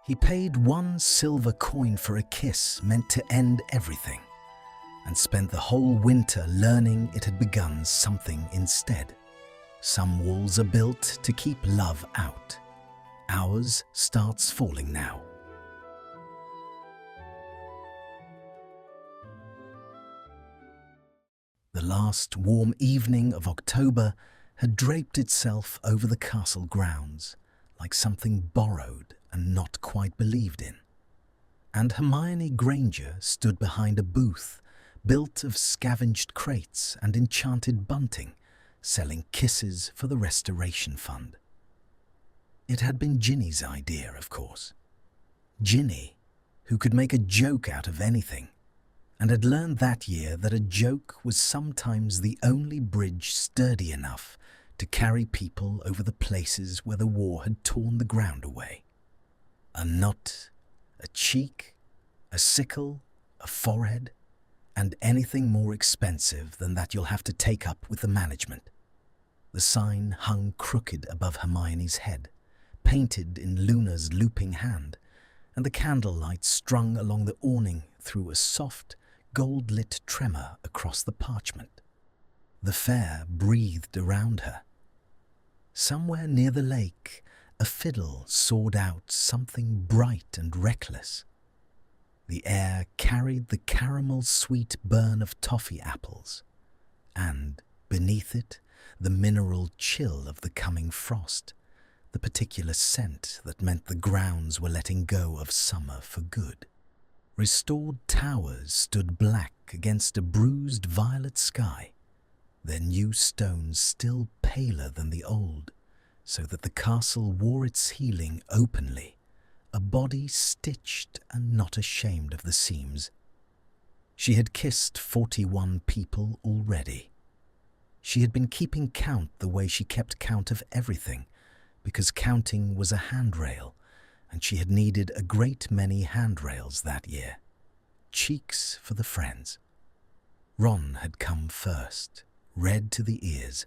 He paid 1 silver coin for a kiss meant to end everything, and spent the whole winter learning it had begun something instead. Some walls are built to keep love out. Ours starts falling now. The last warm evening of October had draped itself over the castle grounds like something borrowed and not quite believed in. And Hermione Granger stood behind a booth built of scavenged crates and enchanted bunting, selling kisses for the Restoration Fund. It had been Ginny's idea, of course. Ginny, who could make a joke out of anything, and had learned that year that a joke was sometimes the only bridge sturdy enough to carry people over the places where the war had torn the ground away. A nut, a cheek, a sickle, a forehead, and anything more expensive than that you'll have to take up with the management. The sign hung crooked above Hermione's head, painted in Luna's looping hand, and the candlelight strung along the awning threw a soft, gold-lit tremor across the parchment. The fair breathed around her. Somewhere near the lake, a fiddle soared out something bright and reckless. The air carried the caramel-sweet burn of toffee apples, and, beneath it, the mineral chill of the coming frost, the particular scent that meant the grounds were letting go of summer for good. Restored towers stood black against a bruised violet sky, their new stones still paler than the old, so that the castle wore its healing openly, a body stitched and not ashamed of the seams. She had kissed 41 people already. She had been keeping count the way she kept count of everything, because counting was a handrail, and she had needed a great many handrails that year. Cheeks for the friends. Ron had come first, red to the ears,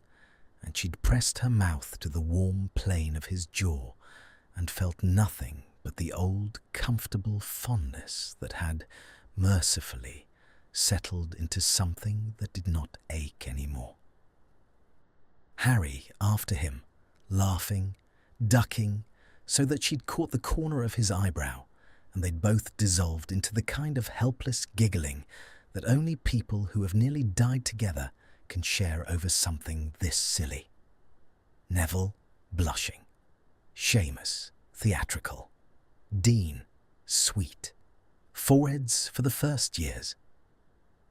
and she'd pressed her mouth to the warm plane of his jaw and felt nothing but the old, comfortable fondness that had, mercifully, settled into something that did not ache anymore. Harry after him, laughing, ducking, so that she'd caught the corner of his eyebrow, and they'd both dissolved into the kind of helpless giggling that only people who have nearly died together can share over something this silly. Neville, blushing. Seamus, theatrical. Dean, sweet. Foreheads for the first years.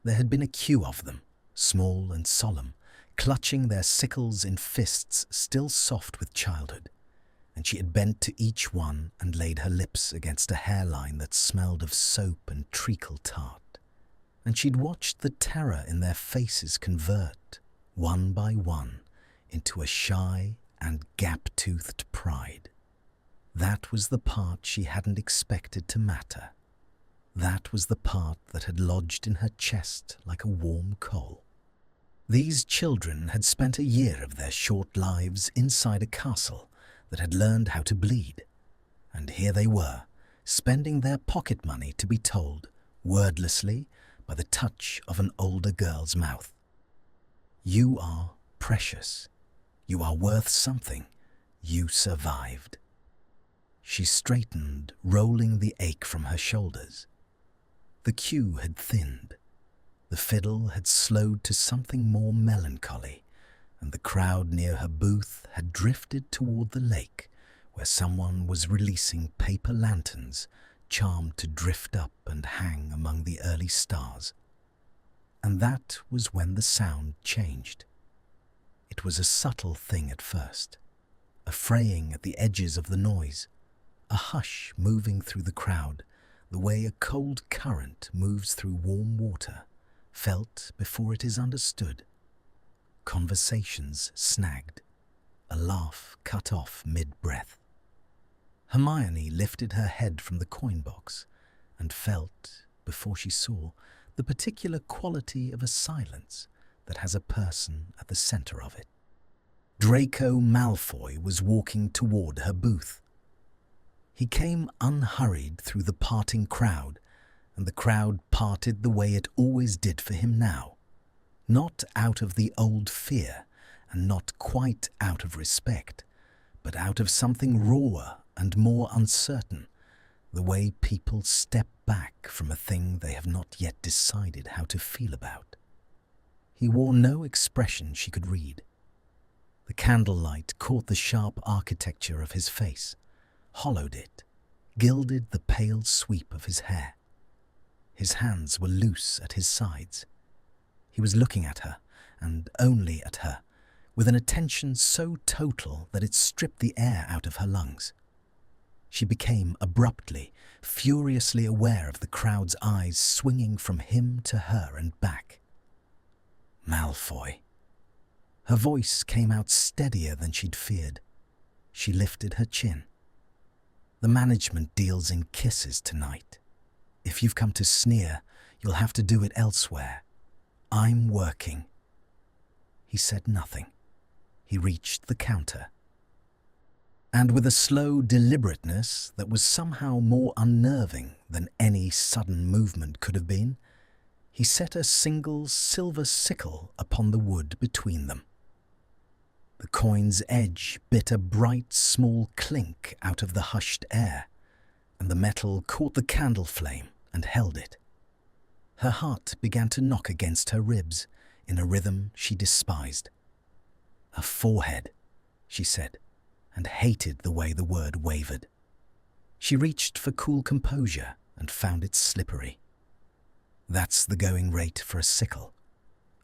There had been a queue of them, small and solemn, clutching their sickles in fists still soft with childhood, and she had bent to each one and laid her lips against a hairline that smelled of soap and treacle tart. And she'd watched the terror in their faces convert, one by one, into a shy and gap-toothed pride. That was the part she hadn't expected to matter. That was the part that had lodged in her chest like a warm coal. These children had spent a year of their short lives inside a castle that had learned how to bleed. And here they were, spending their pocket money to be told, wordlessly, by the touch of an older girl's mouth. You are precious. You are worth something. You survived. She straightened, rolling the ache from her shoulders. The queue had thinned. The fiddle had slowed to something more melancholy, and the crowd near her booth had drifted toward the lake, where someone was releasing paper lanterns, charmed to drift up and hang among the early stars. And that was when the sound changed. It was a subtle thing at first, a fraying at the edges of the noise, a hush moving through the crowd, the way a cold current moves through warm water, felt before it is understood. Conversations snagged, a laugh cut off mid-breath. Hermione lifted her head from the coin box and felt, before she saw, the particular quality of a silence that has a person at the center of it. Draco Malfoy was walking toward her booth. He came unhurried through the parting crowd, and the crowd parted the way it always did for him now, not out of the old fear and not quite out of respect, but out of something rawer and more uncertain, the way people step back from a thing they have not yet decided how to feel about. He wore no expression she could read. The candlelight caught the sharp architecture of his face, hollowed it, gilded the pale sweep of his hair. His hands were loose at his sides. He was looking at her, and only at her, with an attention so total that it stripped the air out of her lungs. She became abruptly, furiously aware of the crowd's eyes swinging from him to her and back. Malfoy. Her voice came out steadier than she'd feared. She lifted her chin. The management deals in kisses tonight. If you've come to sneer, you'll have to do it elsewhere. I'm working. He said nothing. He reached the counter. And with a slow deliberateness that was somehow more unnerving than any sudden movement could have been, he set a single silver sickle upon the wood between them. The coin's edge bit a bright, small clink out of the hushed air, and the metal caught the candle flame and held it. Her heart began to knock against her ribs in a rhythm she despised. "A forehead," she said, and hated the way the word wavered. She reached for cool composure and found it slippery. That's the going rate for a sickle.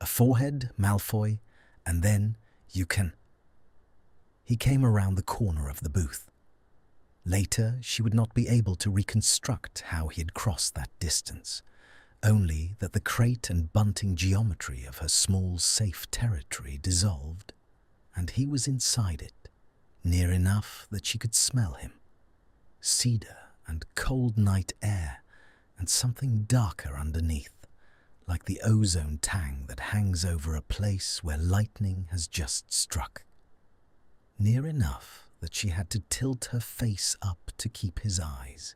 A forehead, Malfoy, and then you can... He came around the corner of the booth. Later, she would not be able to reconstruct how he had crossed that distance, only that the crate and bunting geometry of her small, safe territory dissolved, and he was inside it, near enough that she could smell him. Cedar and cold night air, and something darker underneath, like the ozone tang that hangs over a place where lightning has just struck. Near enough that she had to tilt her face up to keep his eyes.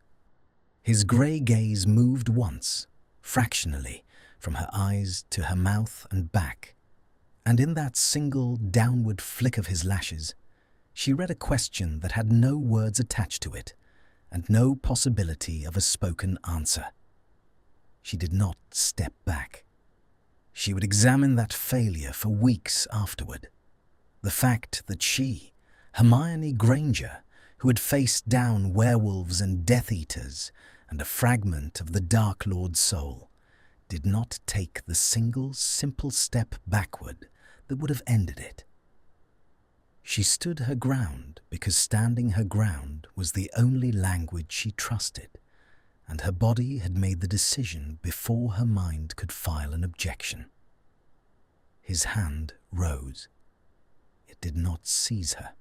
His grey gaze moved once, fractionally, from her eyes to her mouth and back, and in that single downward flick of his lashes, she read a question that had no words attached to it, and no possibility of a spoken answer. She did not step back. She would examine that failure for weeks afterward. The fact that she, Hermione Granger, who had faced down werewolves and Death Eaters and a fragment of the Dark Lord's soul, did not take the single simple step backward that would have ended it. She stood her ground because standing her ground was the only language she trusted, and her body had made the decision before her mind could file an objection. His hand rose. It did not seize her.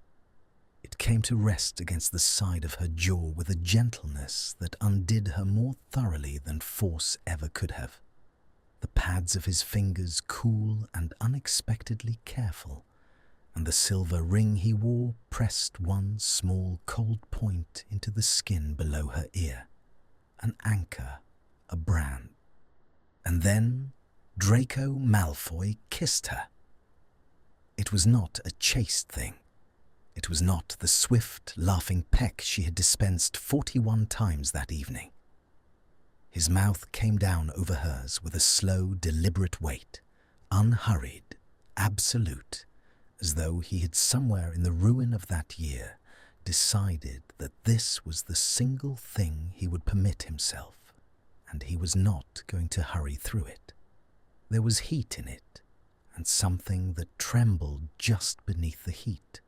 It came to rest against the side of her jaw with a gentleness that undid her more thoroughly than force ever could have. The pads of his fingers cool and unexpectedly careful, and the silver ring he wore pressed one small cold point into the skin below her ear, an anchor, a brand. And then Draco Malfoy kissed her. It was not a chaste thing. It was not the swift, laughing peck she had dispensed 41 times that evening. His mouth came down over hers with a slow, deliberate weight, unhurried, absolute, as though he had somewhere in the ruin of that year decided that this was the single thing he would permit himself, and he was not going to hurry through it. There was heat in it, and something that trembled just beneath the heat,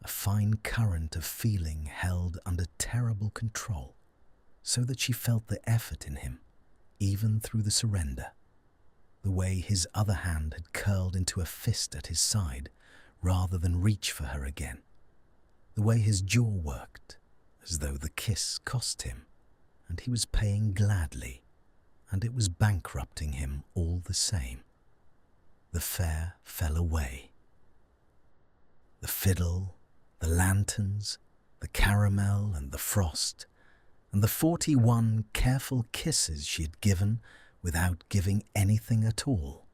a fine current of feeling held under terrible control, so that she felt the effort in him, even through the surrender. The way his other hand had curled into a fist at his side, rather than reach for her again. The way his jaw worked, as though the kiss cost him, and he was paying gladly, and it was bankrupting him all the same. The fair fell away. The fiddle, the lanterns, the caramel and the frost, and the 41 careful kisses she had given without giving anything at all.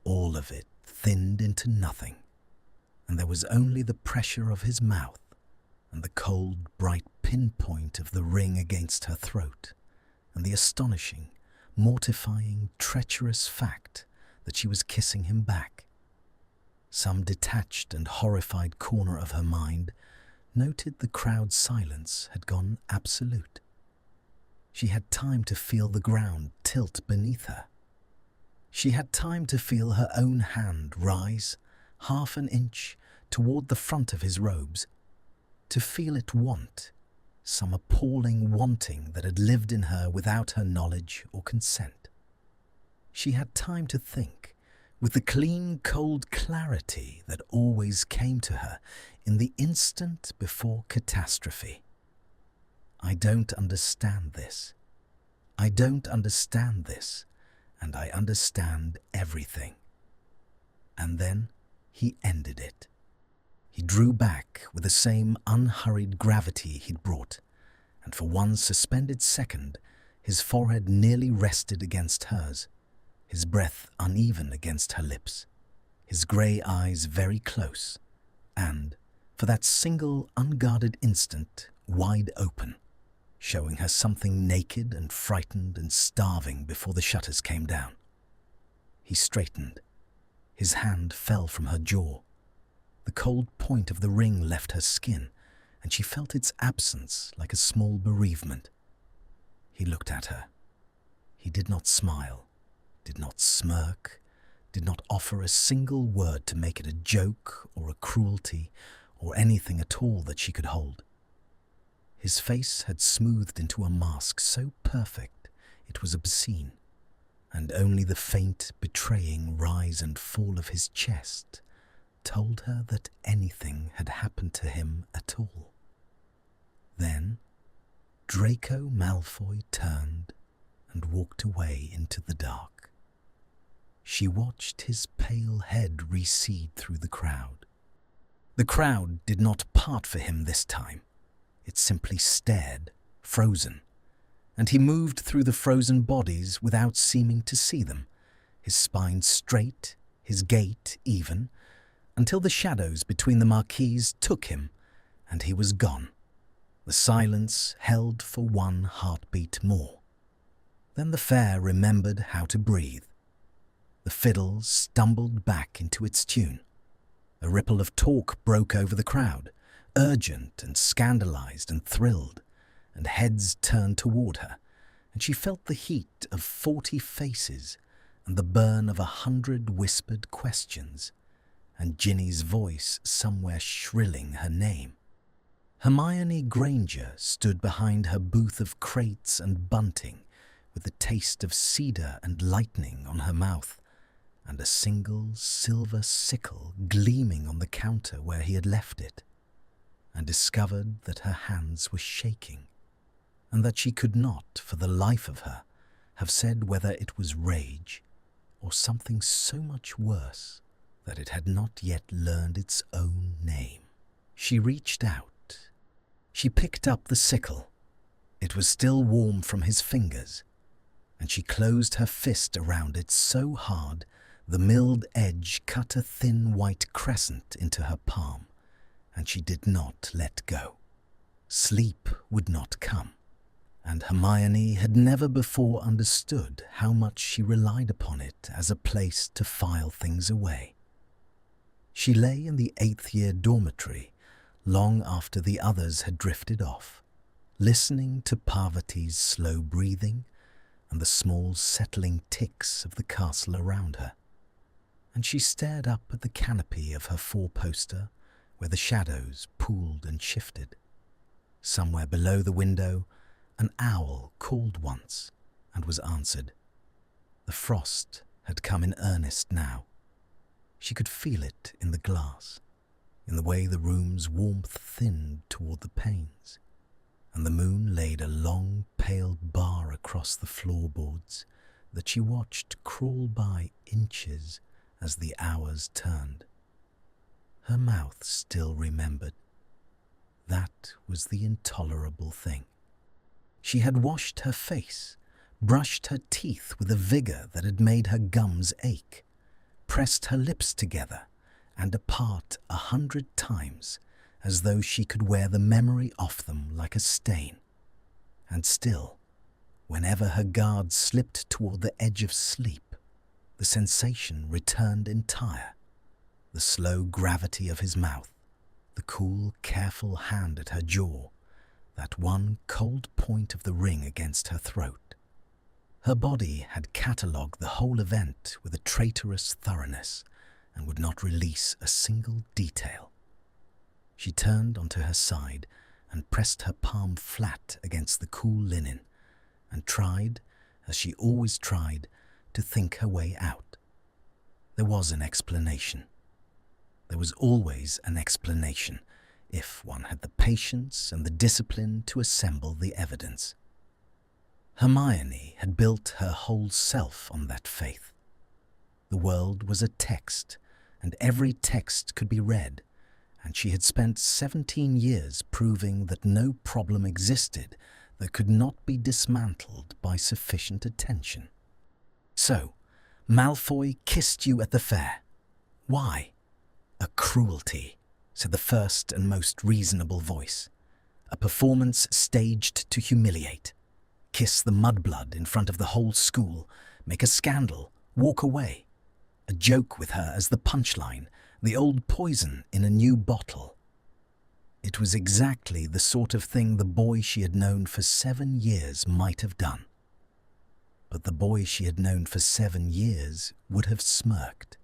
All of it thinned into nothing, and there was only the pressure of his mouth and the cold, bright pinpoint of the ring against her throat, and the astonishing, mortifying, treacherous fact that she was kissing him back. Some detached and horrified corner of her mind noted the crowd's silence had gone absolute. She had time to feel the ground tilt beneath her. She had time to feel her own hand rise half an inch toward the front of his robes, to feel it want, some appalling wanting that had lived in her without her knowledge or consent. She had time to think, with the clean, cold clarity that always came to her in the instant before catastrophe. I don't understand this. I don't understand this, and I understand everything. And then he ended it. He drew back with the same unhurried gravity he'd brought, and for one suspended second, his forehead nearly rested against hers, his breath uneven against her lips, his grey eyes very close, and, for that single unguarded instant, wide open, showing her something naked and frightened and starving before the shutters came down. He straightened. His hand fell from her jaw. The cold point of the ring left her skin, and she felt its absence like a small bereavement. He looked at her. He did not smile, did not smirk, did not offer a single word to make it a joke or a cruelty or anything at all that she could hold. His face had smoothed into a mask so perfect it was obscene, and only the faint, betraying rise and fall of his chest told her that anything had happened to him at all. Then Draco Malfoy turned and walked away into the dark. She watched his pale head recede through the crowd. The crowd did not part for him this time. It simply stared, frozen, and he moved through the frozen bodies without seeming to see them, his spine straight, his gait even, until the shadows between the marquees took him, and he was gone. The silence held for one heartbeat more. Then the fair remembered how to breathe. The fiddle stumbled back into its tune. A ripple of talk broke over the crowd, urgent and scandalized and thrilled, and heads turned toward her, and she felt the heat of 40 faces and the burn of 100 whispered questions, and Ginny's voice somewhere shrilling her name. Hermione Granger stood behind her booth of crates and bunting, with the taste of cedar and lightning on her mouth, and a single silver sickle gleaming on the counter where he had left it, and discovered that her hands were shaking, and that she could not, for the life of her, have said whether it was rage or something so much worse that it had not yet learned its own name. She reached out. She picked up the sickle. It was still warm from his fingers, and she closed her fist around it so hard the milled edge cut a thin white crescent into her palm, and she did not let go. Sleep would not come, and Hermione had never before understood how much she relied upon it as a place to file things away. She lay in the 8th year dormitory long after the others had drifted off, listening to Parvati's slow breathing and the small settling ticks of the castle around her. And she stared up at the canopy of her 4-poster where the shadows pooled and shifted. Somewhere below the window, an owl called once and was answered. The frost had come in earnest now. She could feel it in the glass, in the way the room's warmth thinned toward the panes, and the moon laid a long, pale bar across the floorboards that she watched crawl by inches as the hours turned. Her mouth still remembered. That was the intolerable thing. She had washed her face, brushed her teeth with a vigor that had made her gums ache, pressed her lips together and apart 100 times, as though she could wear the memory off them like a stain. And still, whenever her guard slipped toward the edge of sleep, the sensation returned entire. The slow gravity of his mouth, the cool, careful hand at her jaw, that one cold point of the ring against her throat. Her body had catalogued the whole event with a traitorous thoroughness and would not release a single detail. She turned onto her side and pressed her palm flat against the cool linen and tried, as she always tried, to think her way out. There was an explanation. There was always an explanation, if one had the patience and the discipline to assemble the evidence. Hermione had built her whole self on that faith. The world was a text, and every text could be read, and she had spent 17 years proving that no problem existed that could not be dismantled by sufficient attention. So, Malfoy kissed you at the fair. Why? A cruelty, said the first and most reasonable voice. A performance staged to humiliate. Kiss the mudblood in front of the whole school, make a scandal, walk away. A joke with her as the punchline, the old poison in a new bottle. It was exactly the sort of thing the boy she had known for 7 years might have done. But the boy she had known for 7 years would have smirked.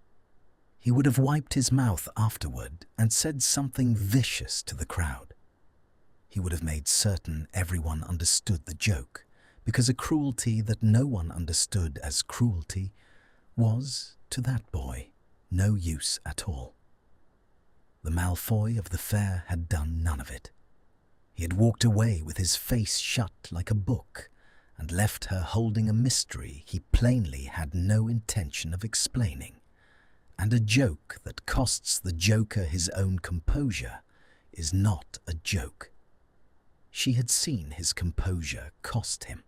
He would have wiped his mouth afterward and said something vicious to the crowd. He would have made certain everyone understood the joke, because a cruelty that no one understood as cruelty was, to that boy, no use at all. The Malfoy of the fair had done none of it. He had walked away with his face shut like a book and left her holding a mystery he plainly had no intention of explaining. And a joke that costs the joker his own composure is not a joke. She had seen his composure cost him.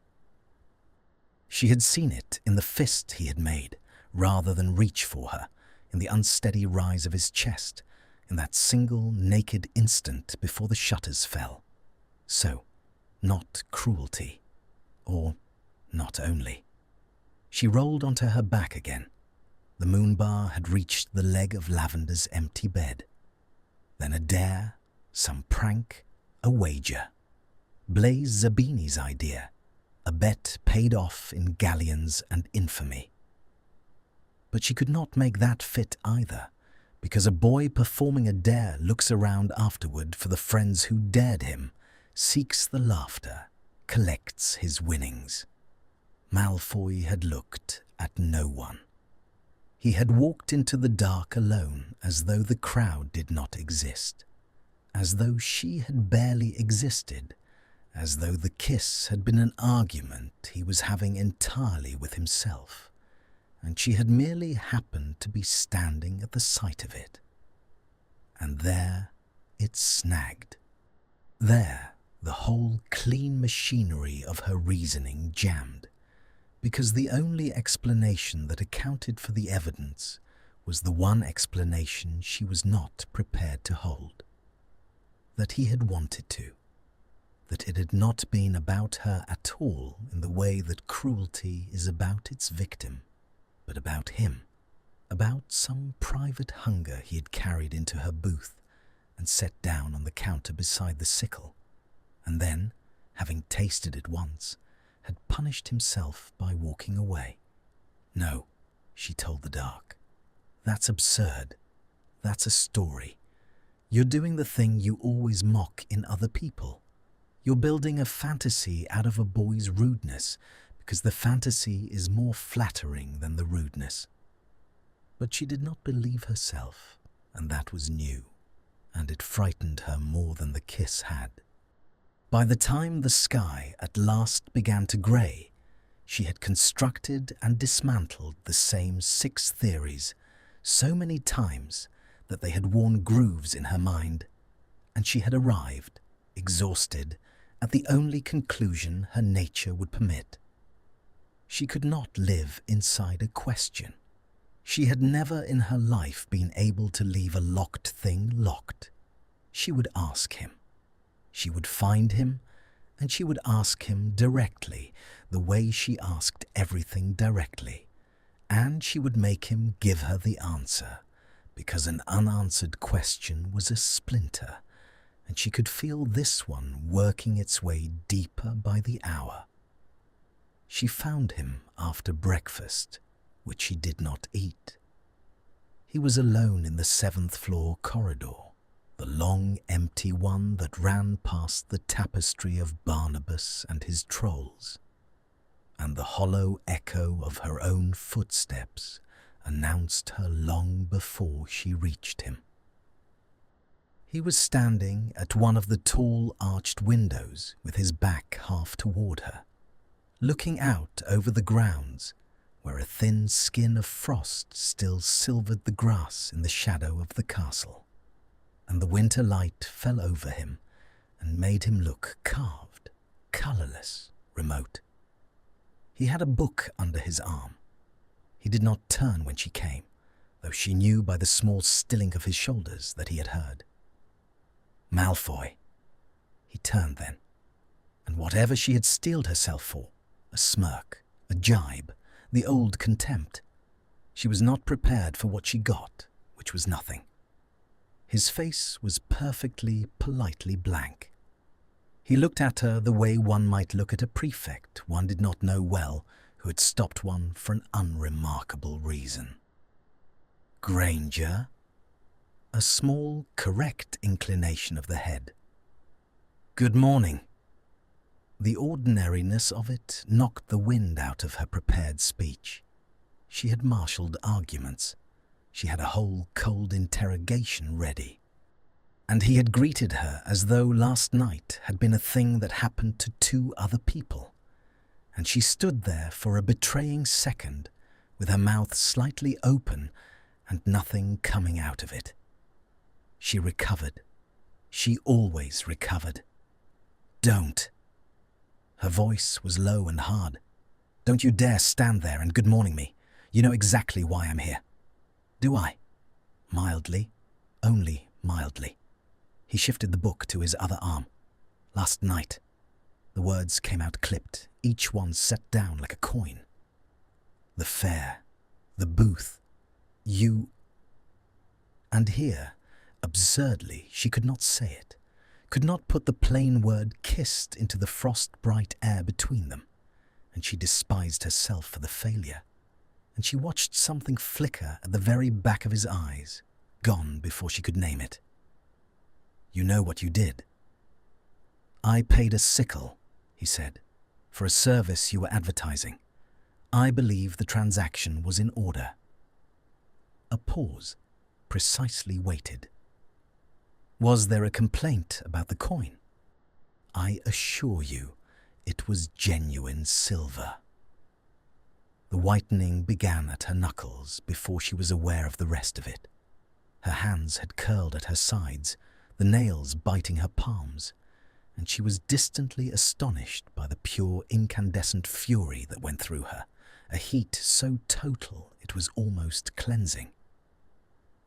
She had seen it in the fist he had made, rather than reach for her, in the unsteady rise of his chest, in that single naked instant before the shutters fell. So, not cruelty, or not only. She rolled onto her back again. The moonbar had reached the leg of Lavender's empty bed. Then a dare, some prank, a wager. Blaise Zabini's idea, a bet paid off in galleons and infamy. But she could not make that fit either, because a boy performing a dare looks around afterward for the friends who dared him, seeks the laughter, collects his winnings. Malfoy had looked at no one. He had walked into the dark alone, as though the crowd did not exist, as though she had barely existed, as though the kiss had been an argument he was having entirely with himself, and she had merely happened to be standing at the sight of it. And there it snagged. There the whole clean machinery of her reasoning jammed, because the only explanation that accounted for the evidence was the one explanation she was not prepared to hold. That he had wanted to. That it had not been about her at all in the way that cruelty is about its victim, but about him, about some private hunger he had carried into her booth and set down on the counter beside the sickle, and then, having tasted it once, had punished himself by walking away. No, she told the dark. That's absurd. That's a story. You're doing the thing you always mock in other people. You're building a fantasy out of a boy's rudeness, because the fantasy is more flattering than the rudeness. But she did not believe herself, and that was new, and it frightened her more than the kiss had. By the time the sky at last began to grey, she had constructed and dismantled the same 6 theories so many times that they had worn grooves in her mind, and she had arrived, exhausted, at the only conclusion her nature would permit. She could not live inside a question. She had never in her life been able to leave a locked thing locked. She would ask him. She would find him, and she would ask him directly, the way she asked everything directly. And she would make him give her the answer, because an unanswered question was a splinter, and she could feel this one working its way deeper by the hour. She found him after breakfast, which he did not eat. He was alone in the 7th floor corridor, the long empty one that ran past the tapestry of Barnabas and his trolls, and the hollow echo of her own footsteps announced her long before she reached him. He was standing at one of the tall arched windows with his back half toward her, looking out over the grounds where a thin skin of frost still silvered the grass in the shadow of the castle, and the winter light fell over him and made him look carved, colourless, remote. He had a book under his arm. He did not turn when she came, though she knew by the small stilling of his shoulders that he had heard. Malfoy. He turned then, and whatever she had steeled herself for, a smirk, a jibe, the old contempt, she was not prepared for what she got, which was nothing. His face was perfectly, politely blank. He looked at her the way one might look at a prefect one did not know well, who had stopped one for an unremarkable reason. Granger? A small, correct inclination of the head. Good morning. The ordinariness of it knocked the wind out of her prepared speech. She had marshalled arguments. She had a whole cold interrogation ready. And he had greeted her as though last night had been a thing that happened to 2 other people. And she stood there for a betraying second, with her mouth slightly open and nothing coming out of it. She recovered. She always recovered. Don't. Her voice was low and hard. Don't you dare stand there and good morning me. You know exactly why I'm here. Do I? Mildly. Only mildly. He shifted the book to his other arm. Last night. The words came out clipped, each one set down like a coin. The fair. The booth. You. And here, absurdly, she could not say it, could not put the plain word kissed into the frost-bright air between them, and she despised herself for the failure, and she watched something flicker at the very back of his eyes, gone before she could name it. You know what you did. I paid a sickle, he said, for a service you were advertising. I believe the transaction was in order. A pause, precisely waited. Was there a complaint about the coin? I assure you, it was genuine silver. The whitening began at her knuckles before she was aware of the rest of it. Her hands had curled at her sides, the nails biting her palms, and she was distantly astonished by the pure incandescent fury that went through her, a heat so total it was almost cleansing.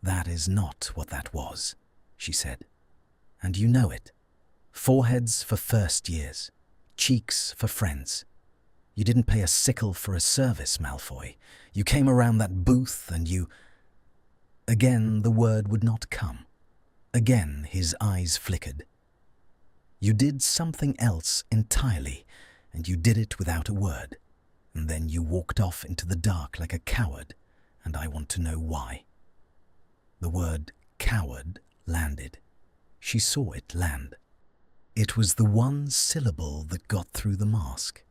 That is not what that was, she said, and you know it. Foreheads for first years, cheeks for friends. You didn't pay a sickle for a service, Malfoy. You came around that booth and you... Again the word would not come. Again his eyes flickered. You did something else entirely, and you did it without a word. And then you walked off into the dark like a coward, and I want to know why. The word coward landed. She saw it land. It was the one syllable that got through the mask.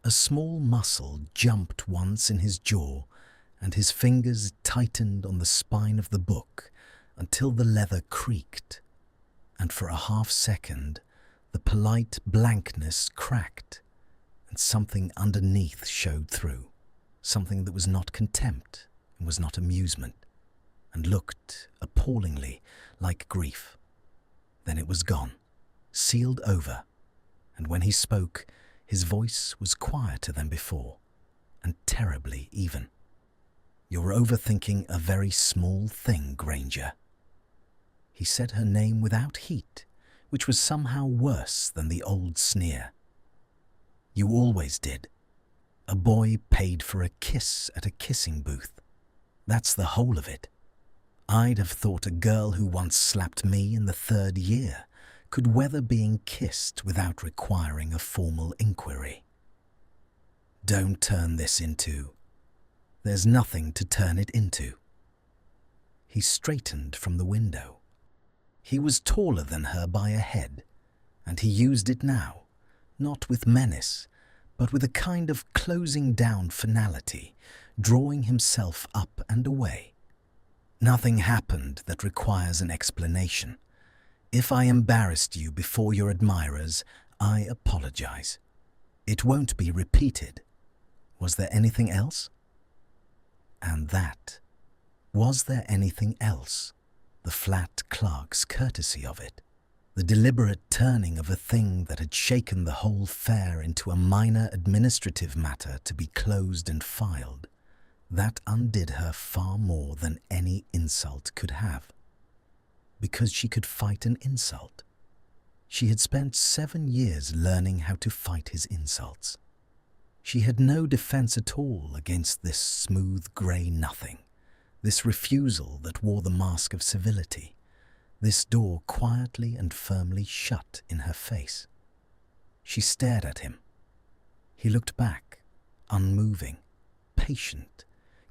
A small muscle jumped once in his jaw, and his fingers tightened on the spine of the book until the leather creaked, and for a half-second the polite blankness cracked, and something underneath showed through, something that was not contempt and was not amusement, and looked appallingly like grief. Then it was gone, sealed over, and when he spoke, his voice was quieter than before, and terribly even. "You're overthinking a very small thing, Granger." He said her name without heat, which was somehow worse than the old sneer. "You always did. A boy paid for a kiss at a kissing booth. That's the whole of it. I'd have thought a girl who once slapped me in the 3rd year could weather being kissed without requiring a formal inquiry. Don't turn this into... There's nothing to turn it into." He straightened from the window. He was taller than her by a head, and he used it now, not with menace, but with a kind of closing down finality, drawing himself up and away. "Nothing happened that requires an explanation. If I embarrassed you before your admirers, I apologize. It won't be repeated. Was there anything else?" And that, was there anything else? The flat clerk's courtesy of it, the deliberate turning of a thing that had shaken the whole fair into a minor administrative matter to be closed and filed, that undid her far more than any insult could have. Because she could fight an insult. She had spent 7 years learning how to fight his insults. She had no defense at all against this smooth grey nothing, this refusal that wore the mask of civility, this door quietly and firmly shut in her face. She stared at him. He looked back, unmoving, patient,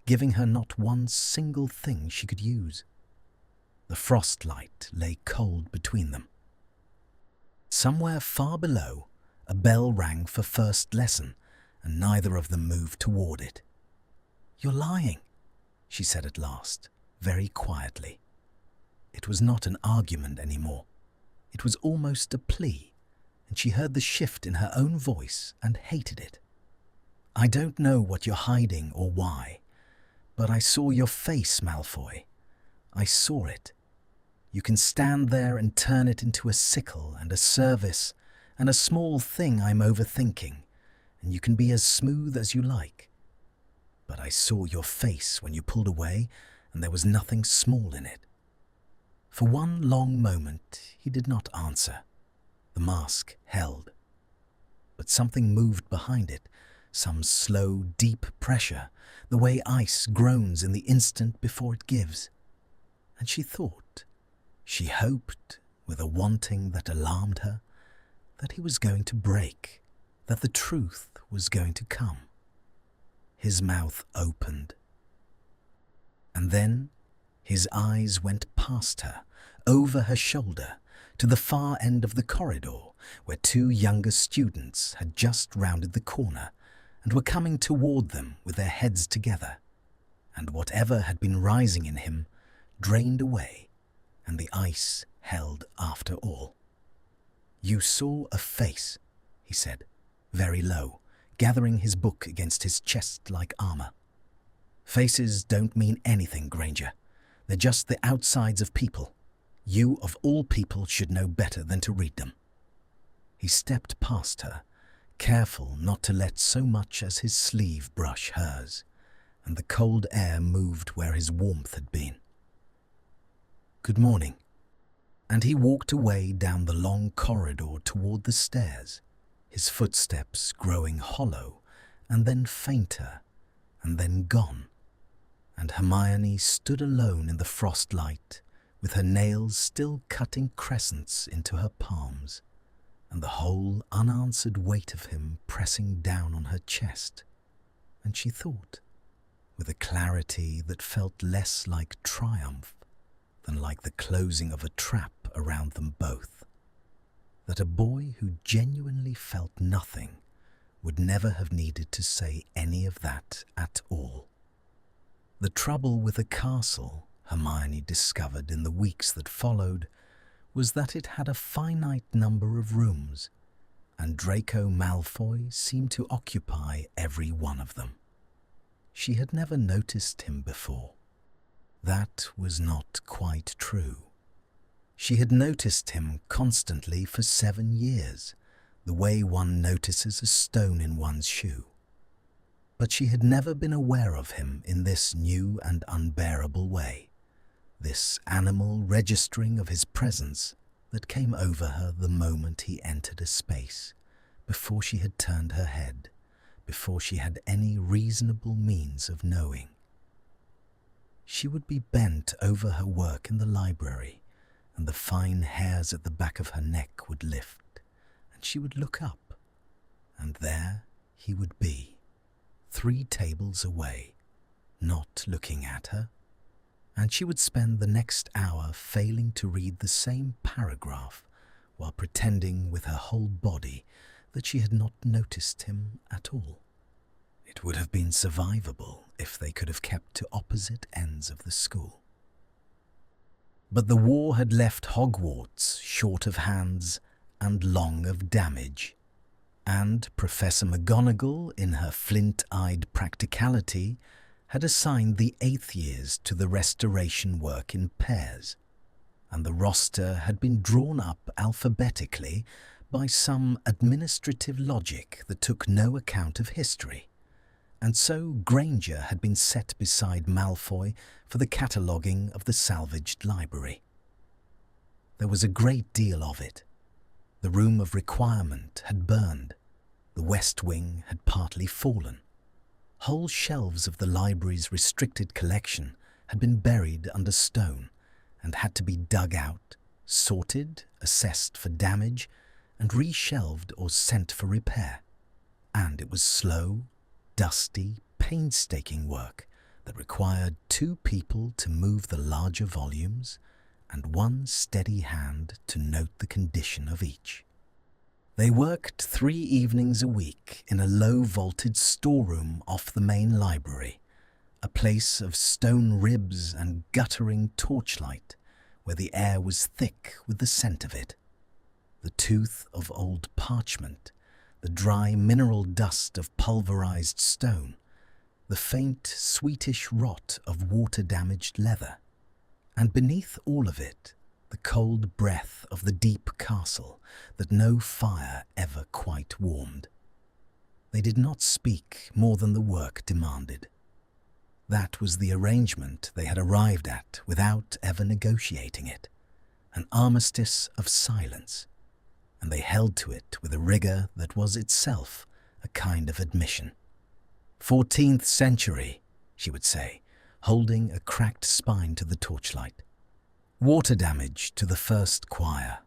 giving her not one single thing she could use. The frostlight lay cold between them. Somewhere far below, a bell rang for first lesson, and neither of them moved toward it. "You're lying," she said at last, very quietly. It was not an argument anymore. It was almost a plea, and she heard the shift in her own voice and hated it. "I don't know what you're hiding or why, but I saw your face, Malfoy. I saw it. You can stand there and turn it into a sickle and a service and a small thing I'm overthinking, and you can be as smooth as you like. But I saw your face when you pulled away, and there was nothing small in it." For one long moment he did not answer. The mask held. But something moved behind it, some slow, deep pressure, the way ice groans in the instant before it gives. And she thought, she hoped, with a wanting that alarmed her, that he was going to break, that the truth was going to come. His mouth opened. And then his eyes went past her, over her shoulder, to the far end of the corridor, where 2 younger students had just rounded the corner and were coming toward them with their heads together, and whatever had been rising in him drained away, and the ice held after all. "You saw a face," he said, very low, gathering his book against his chest like armor. "Faces don't mean anything, Granger. They're just the outsides of people. You, of all people, should know better than to read them." He stepped past her, careful not to let so much as his sleeve brush hers, and the cold air moved where his warmth had been. "Good morning." And he walked away down the long corridor toward the stairs, his footsteps growing hollow, and then fainter, and then gone, and Hermione stood alone in the frostlight, with her nails still cutting crescents into her palms, and the whole unanswered weight of him pressing down on her chest. And she thought, with a clarity that felt less like triumph than like the closing of a trap around them both, that a boy who genuinely felt nothing would never have needed to say any of that at all. The trouble with the castle, Hermione discovered in the weeks that followed, was that it had a finite number of rooms, and Draco Malfoy seemed to occupy every one of them. She had never noticed him before. That was not quite true. She had noticed him constantly for 7 years, the way one notices a stone in one's shoe. But she had never been aware of him in this new and unbearable way, this animal registering of his presence that came over her the moment he entered a space, before she had turned her head, before she had any reasonable means of knowing. She would be bent over her work in the library, and the fine hairs at the back of her neck would lift, and she would look up, and there he would be, 3 tables away, not looking at her, and she would spend the next hour failing to read the same paragraph while pretending with her whole body that she had not noticed him at all. It would have been survivable if they could have kept to opposite ends of the school. But the war had left Hogwarts short of hands and long of damage, and Professor McGonagall, in her flint-eyed practicality, had assigned the 8th years to the restoration work in pairs, and the roster had been drawn up alphabetically by some administrative logic that took no account of history. And so Granger had been set beside Malfoy for the cataloguing of the salvaged library. There was a great deal of it. The room of requirement had burned. The west wing had partly fallen. Whole shelves of the library's restricted collection had been buried under stone and had to be dug out, sorted, assessed for damage, and reshelved or sent for repair. And it was slow, dusty, painstaking work that required 2 people to move the larger volumes and 1 steady hand to note the condition of each. They worked 3 evenings a week in a low-vaulted storeroom off the main library, a place of stone ribs and guttering torchlight where the air was thick with the scent of it. The tooth of old parchment, the dry mineral dust of pulverized stone, the faint, sweetish rot of water-damaged leather, and beneath all of it, the cold breath of the deep castle that no fire ever quite warmed. They did not speak more than the work demanded. That was the arrangement they had arrived at without ever negotiating it, an armistice of silence, and they held to it with a rigour that was itself a kind of admission. 14th century, she would say, holding a cracked spine to the torchlight. Water damage to the first choir.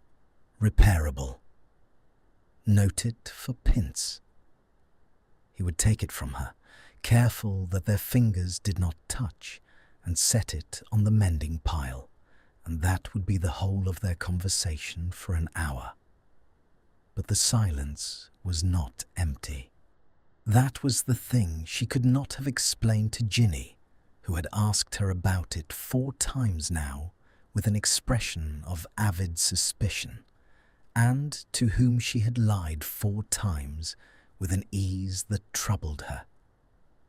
Repairable. Note it for pints. He would take it from her, careful that their fingers did not touch, and set it on the mending pile, and that would be the whole of their conversation for an hour. But the silence was not empty. That was the thing she could not have explained to Ginny, who had asked her about it 4 times now with an expression of avid suspicion, and to whom she had lied 4 times with an ease that troubled her.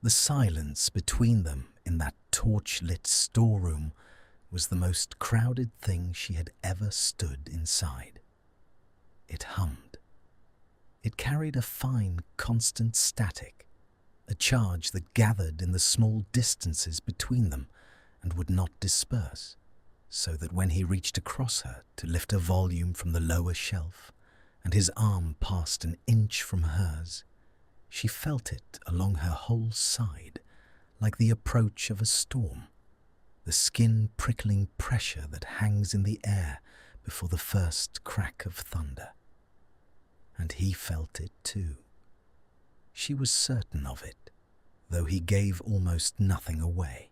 The silence between them in that torch-lit storeroom was the most crowded thing she had ever stood inside. It hummed. It carried a fine, constant static, a charge that gathered in the small distances between them and would not disperse, so that when he reached across her to lift a volume from the lower shelf, and his arm passed an inch from hers, she felt it along her whole side, like the approach of a storm, the skin-prickling pressure that hangs in the air before the first crack of thunder. And he felt it too. She was certain of it, though he gave almost nothing away.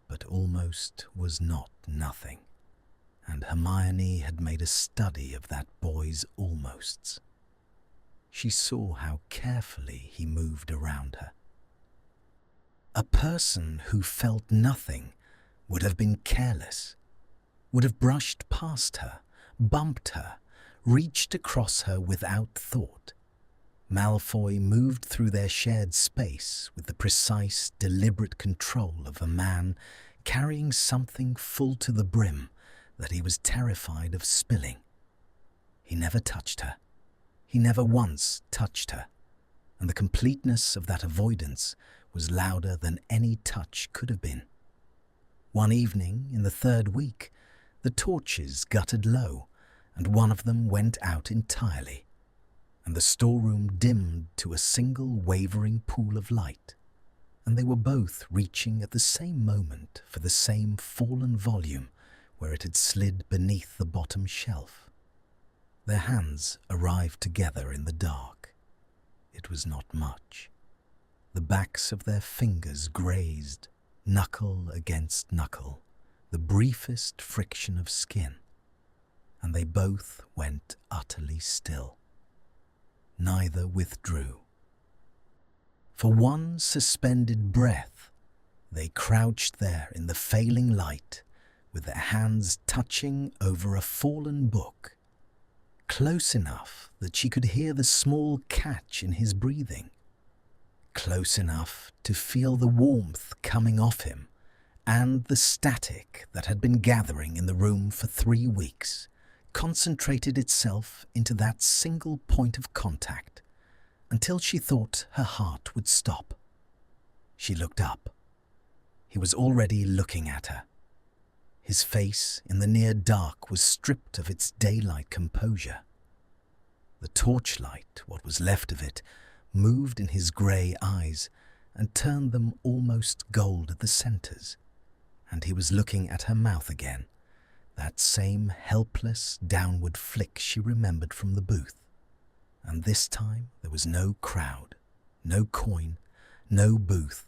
But almost was not nothing, and Hermione had made a study of that boy's almosts. She saw how carefully he moved around her. A person who felt nothing would have been careless, would have brushed past her, bumped her, reached across her without thought. Malfoy moved through their shared space with the precise, deliberate control of a man carrying something full to the brim that he was terrified of spilling. He never touched her. He never once touched her, and the completeness of that avoidance was louder than any touch could have been. One evening in the 3rd week, the torches guttered low, and one of them went out entirely, and the storeroom dimmed to a single wavering pool of light, and they were both reaching at the same moment for the same fallen volume where it had slid beneath the bottom shelf. Their hands arrived together in the dark. It was not much. The backs of their fingers grazed, knuckle against knuckle, the briefest friction of skin, and they both went utterly still. Neither withdrew. For one suspended breath, they crouched there in the failing light, with their hands touching over a fallen book, close enough that she could hear the small catch in his breathing, close enough to feel the warmth coming off him and the static that had been gathering in the room for 3 weeks concentrated itself into that single point of contact until she thought her heart would stop. She looked up. He was already looking at her. His face in the near dark was stripped of its daylight composure. The torchlight, what was left of it, moved in his grey eyes and turned them almost gold at the centres, and he was looking at her mouth again, that same helpless downward flick she remembered from the booth. And this time there was no crowd, no coin, no booth,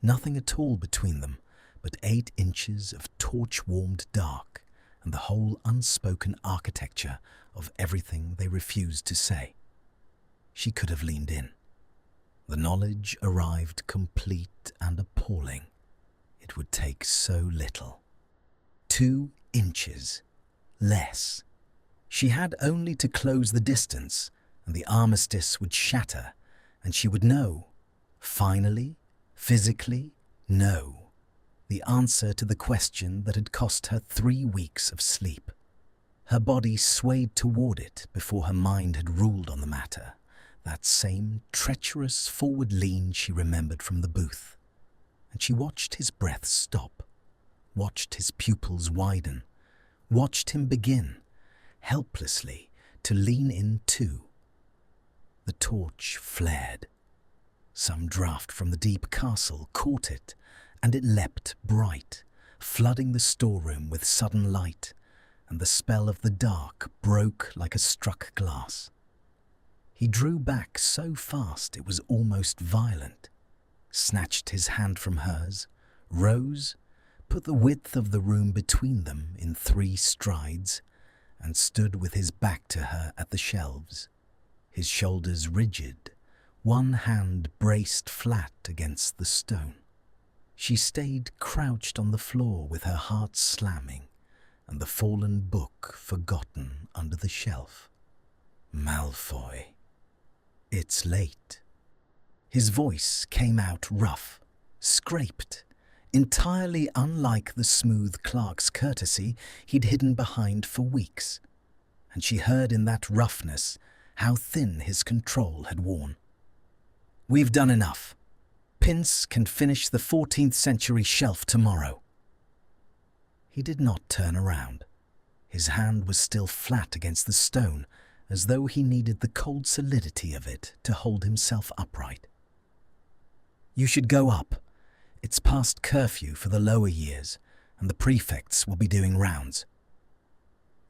nothing at all between them but 8 inches of torch-warmed dark and the whole unspoken architecture of everything they refused to say. She could have leaned in. The knowledge arrived complete and appalling. It would take so little. 2 inches. Less. She had only to close the distance, and the armistice would shatter, and she would know, finally, physically, know, the answer to the question that had cost her 3 weeks of sleep. Her body swayed toward it before her mind had ruled on the matter, that same treacherous forward lean she remembered from the booth, and she watched his breath stop, watched his pupils widen, watched him begin, helplessly, to lean in too. The torch flared. Some draught from the deep castle caught it, and it leapt bright, flooding the storeroom with sudden light, and the spell of the dark broke like a struck glass. He drew back so fast it was almost violent, snatched his hand from hers, rose, put the width of the room between them in 3 strides, and stood with his back to her at the shelves, his shoulders rigid, one hand braced flat against the stone. She stayed crouched on the floor with her heart slamming and the fallen book forgotten under the shelf. Malfoy. It's late. His voice came out rough, scraped, entirely unlike the smooth clerk's courtesy he'd hidden behind for weeks, and she heard in that roughness how thin his control had worn. We've done enough. Pince can finish the 14th century shelf tomorrow. He did not turn around. His hand was still flat against the stone, as though he needed the cold solidity of it to hold himself upright. You should go up. It's past curfew for the lower years, and the prefects will be doing rounds.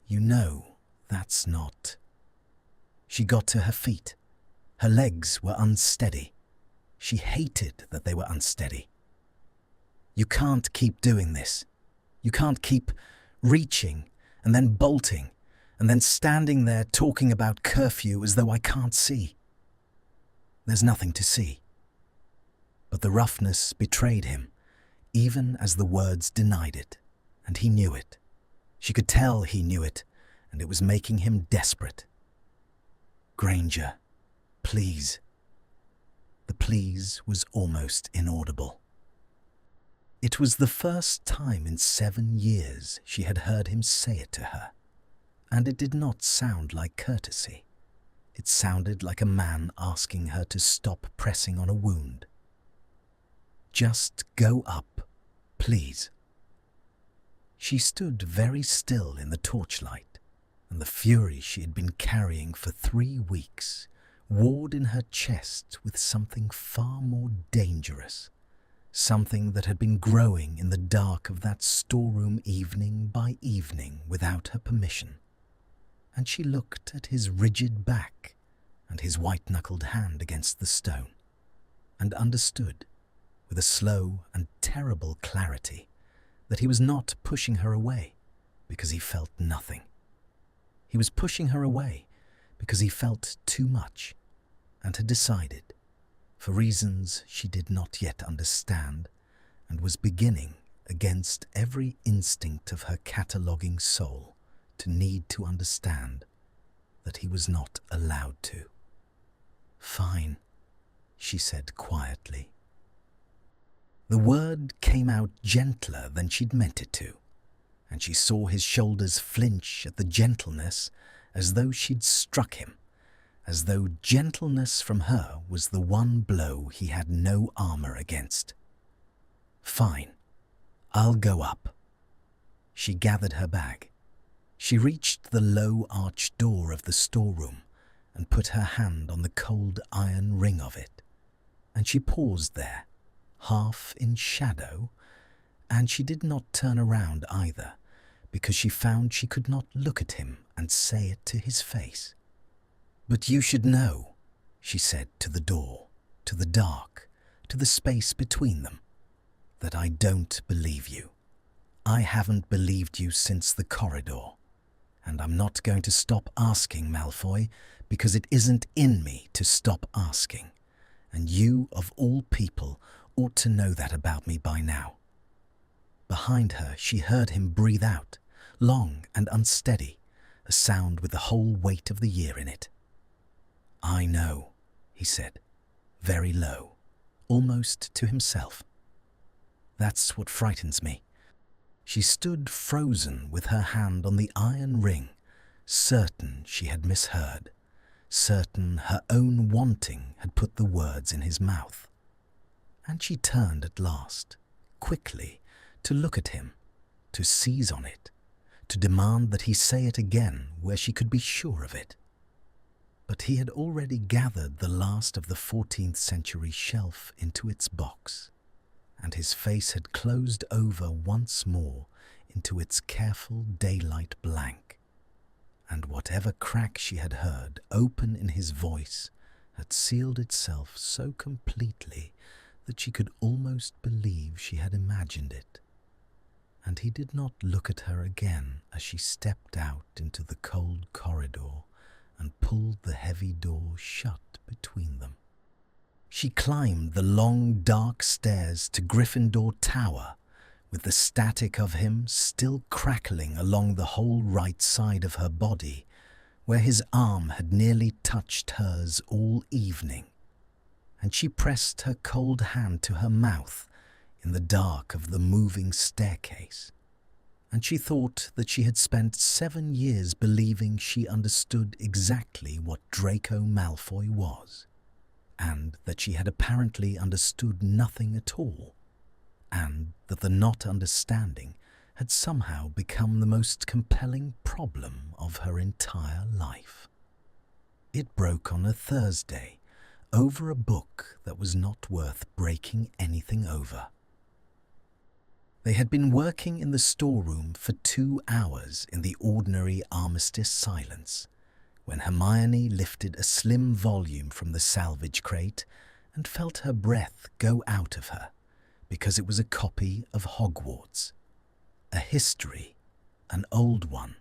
You know that's not. She got to her feet. Her legs were unsteady. She hated that they were unsteady. You can't keep doing this. You can't keep reaching and then bolting and then standing there talking about curfew as though I can't see. There's nothing to see. But the roughness betrayed him, even as the words denied it, and he knew it. She could tell he knew it, and it was making him desperate. Granger, please. The please was almost inaudible. It was the first time in 7 years she had heard him say it to her, and it did not sound like courtesy. It sounded like a man asking her to stop pressing on a wound. "Just go up, please." She stood very still in the torchlight, and the fury she had been carrying for 3 weeks warred in her chest with something far more dangerous, something that had been growing in the dark of that storeroom evening by evening without her permission. And she looked at his rigid back and his white-knuckled hand against the stone, and understood, with a slow and terrible clarity, that he was not pushing her away because he felt nothing. He was pushing her away because he felt too much, and had decided, for reasons she did not yet understand, and was beginning, against every instinct of her cataloguing soul, to need to understand, that he was not allowed to. "Fine," she said quietly. The word came out gentler than she'd meant it to, and she saw his shoulders flinch at the gentleness as though she'd struck him, as though gentleness from her was the one blow he had no armor against. "Fine, I'll go up." She gathered her bag. She reached the low arched door of the storeroom and put her hand on the cold iron ring of it, and she paused there, half in shadow, and she did not turn around either, because she found she could not look at him and say it to his face. "But you should know," she said to the door, to the dark, to the space between them, "that I don't believe you. I haven't believed you since the corridor, and I'm not going to stop asking, Malfoy, because it isn't in me to stop asking, and you, of all people, ought to know that about me by now." Behind her she heard him breathe out, long and unsteady, a sound with the whole weight of the year in it. "I know," he said, very low, almost to himself. "That's what frightens me." She stood frozen with her hand on the iron ring, certain she had misheard, certain her own wanting had put the words in his mouth. And she turned at last, quickly, to look at him, to seize on it, to demand that he say it again where she could be sure of it. But he had already gathered the last of the 14th century shelf into its box, and his face had closed over once more into its careful daylight blank, and whatever crack she had heard open in his voice had sealed itself so completely that she could almost believe she had imagined it. And he did not look at her again as she stepped out into the cold corridor and pulled the heavy door shut between them. She climbed the long, dark stairs to Gryffindor Tower, with the static of him still crackling along the whole right side of her body, where his arm had nearly touched hers all evening, and she pressed her cold hand to her mouth in the dark of the moving staircase, and she thought that she had spent 7 years believing she understood exactly what Draco Malfoy was, and that she had apparently understood nothing at all, and that the not understanding had somehow become the most compelling problem of her entire life. It broke on a Thursday, over a book that was not worth breaking anything over. They had been working in the storeroom for 2 hours in the ordinary armistice silence, when Hermione lifted a slim volume from the salvage crate and felt her breath go out of her, because it was a copy of Hogwarts. A history, an old one,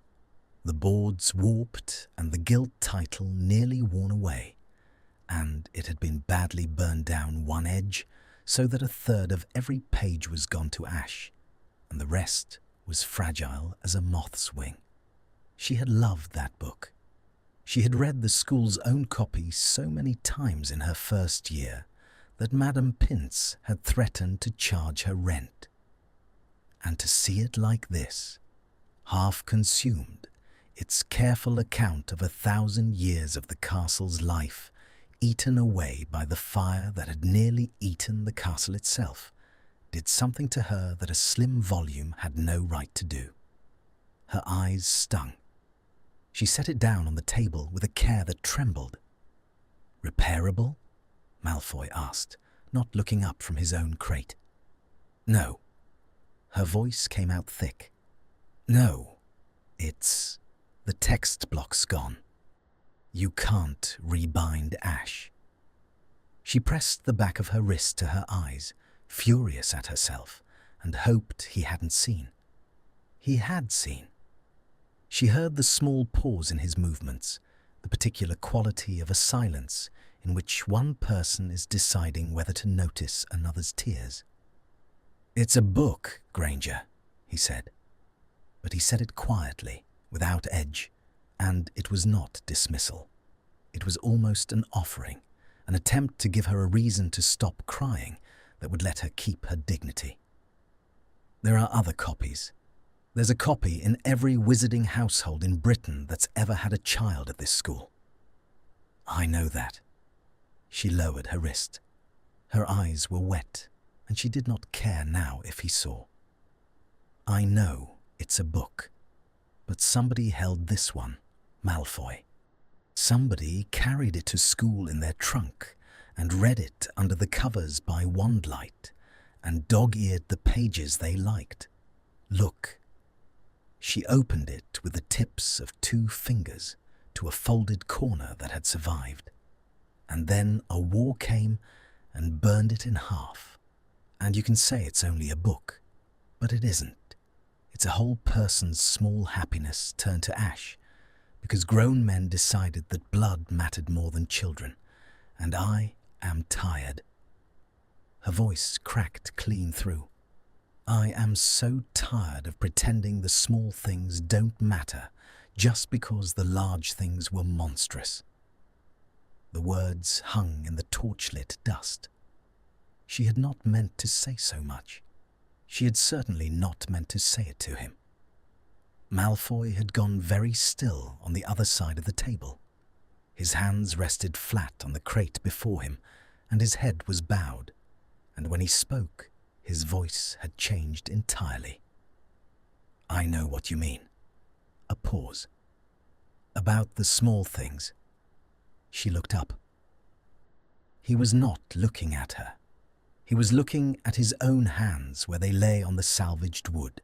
the boards warped and the gilt title nearly worn away, and it had been badly burned down one edge so that 1/3 of every page was gone to ash, and the rest was fragile as a moth's wing. She had loved that book. She had read the school's own copy so many times in her first year that Madame Pince had threatened to charge her rent. And to see it like this, half consumed, its careful account of 1,000 years of the castle's life, eaten away by the fire that had nearly eaten the castle itself, did something to her that a slim volume had no right to do. Her eyes stung. She set it down on the table with a care that trembled. "Repairable?" Malfoy asked, not looking up from his own crate. "No." Her voice came out thick. "No, it's... the text block's gone. You can't rebind ash." She pressed the back of her wrist to her eyes, furious at herself, and hoped he hadn't seen. He had seen. She heard the small pause in his movements, the particular quality of a silence in which one person is deciding whether to notice another's tears. "It's a book, Granger," he said. But he said it quietly, without edge, and it was not dismissal. It was almost an offering, an attempt to give her a reason to stop crying that would let her keep her dignity. "There are other copies. There's a copy in every wizarding household in Britain that's ever had a child at this school." "I know that." She lowered her wrist. Her eyes were wet, and she did not care now if he saw. "I know it's a book, but somebody held this one, Malfoy. Somebody carried it to school in their trunk and read it under the covers by wandlight and dog-eared the pages they liked. Look." She opened it with the tips of 2 fingers to a folded corner that had survived. And then a war came and burned it in half. And you can say it's only a book, but it isn't. It's a whole person's small happiness turned to ash, because grown men decided that blood mattered more than children, and I am tired. Her voice cracked clean through. I am so tired of pretending the small things don't matter just because the large things were monstrous. The words hung in the torchlit dust. She had not meant to say so much. She had certainly not meant to say it to him. Malfoy had gone very still on the other side of the table. His hands rested flat on the crate before him, and his head was bowed, and when he spoke, his voice had changed entirely. "I know what you mean." A pause. "About the small things." She looked up. He was not looking at her. He was looking at his own hands where they lay on the salvaged wood,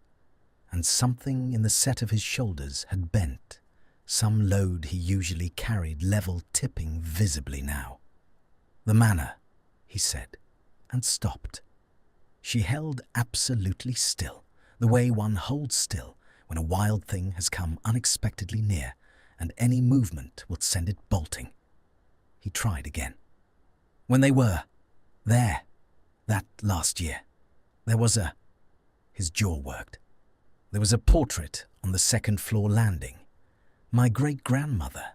and something in the set of his shoulders had bent, some load he usually carried level tipping visibly now. "The manner," he said, and stopped. She held absolutely still, the way one holds still when a wild thing has come unexpectedly near and any movement will send it bolting. He tried again. "When they were there, that last year, there was a..." His jaw worked. "There was a portrait on the second-floor landing. My great-grandmother.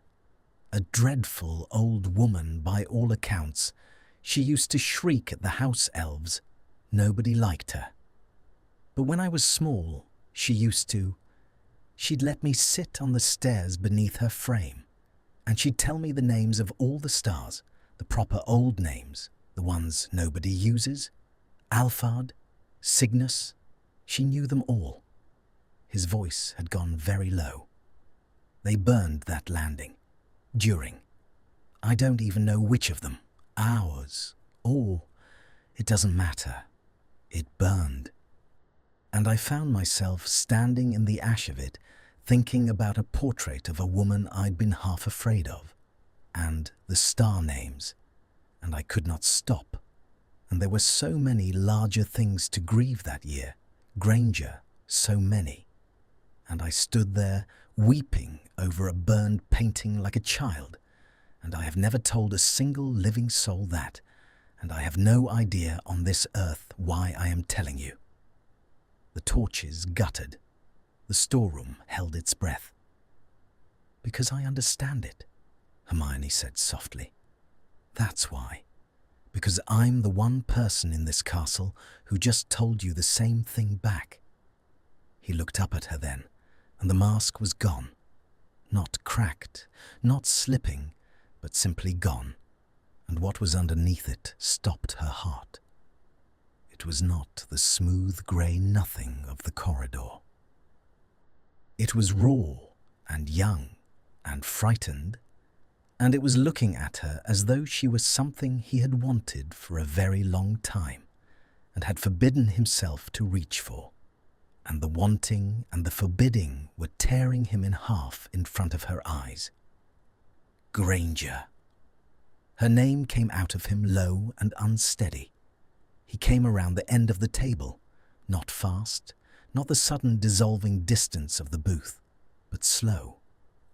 A dreadful old woman by all accounts. She used to shriek at the house elves. Nobody liked her. But when I was small, she'd let me sit on the stairs beneath her frame, and she'd tell me the names of all the stars, the proper old names, the ones nobody uses. Alphard, Cygnus, she knew them all." His voice had gone very low. "They burned that landing. During. I don't even know which of them. Ours. Or. It doesn't matter. It burned. And I found myself standing in the ash of it, thinking about a portrait of a woman I'd been half afraid of, and the star names, and I could not stop. And there were so many larger things to grieve that year, Granger, so many. And I stood there, weeping over a burned painting like a child, and I have never told a single living soul that, and I have no idea on this earth why I am telling you." The torches guttered. The storeroom held its breath. "Because I understand it," Hermione said softly. "That's why. Because I'm the one person in this castle who just told you the same thing back. He looked up at her then, and the mask was gone. Not cracked, not slipping, but simply gone, and what was underneath it stopped her heart. It was not the smooth grey nothing of the corridor. It was raw and young and frightened, and it was looking at her as though she was something he had wanted for a very long time and had forbidden himself to reach for, and the wanting and the forbidding were tearing him in half in front of her eyes. Granger. Her name came out of him low and unsteady. He came around the end of the table, not fast, not the sudden dissolving distance of the booth, but slow,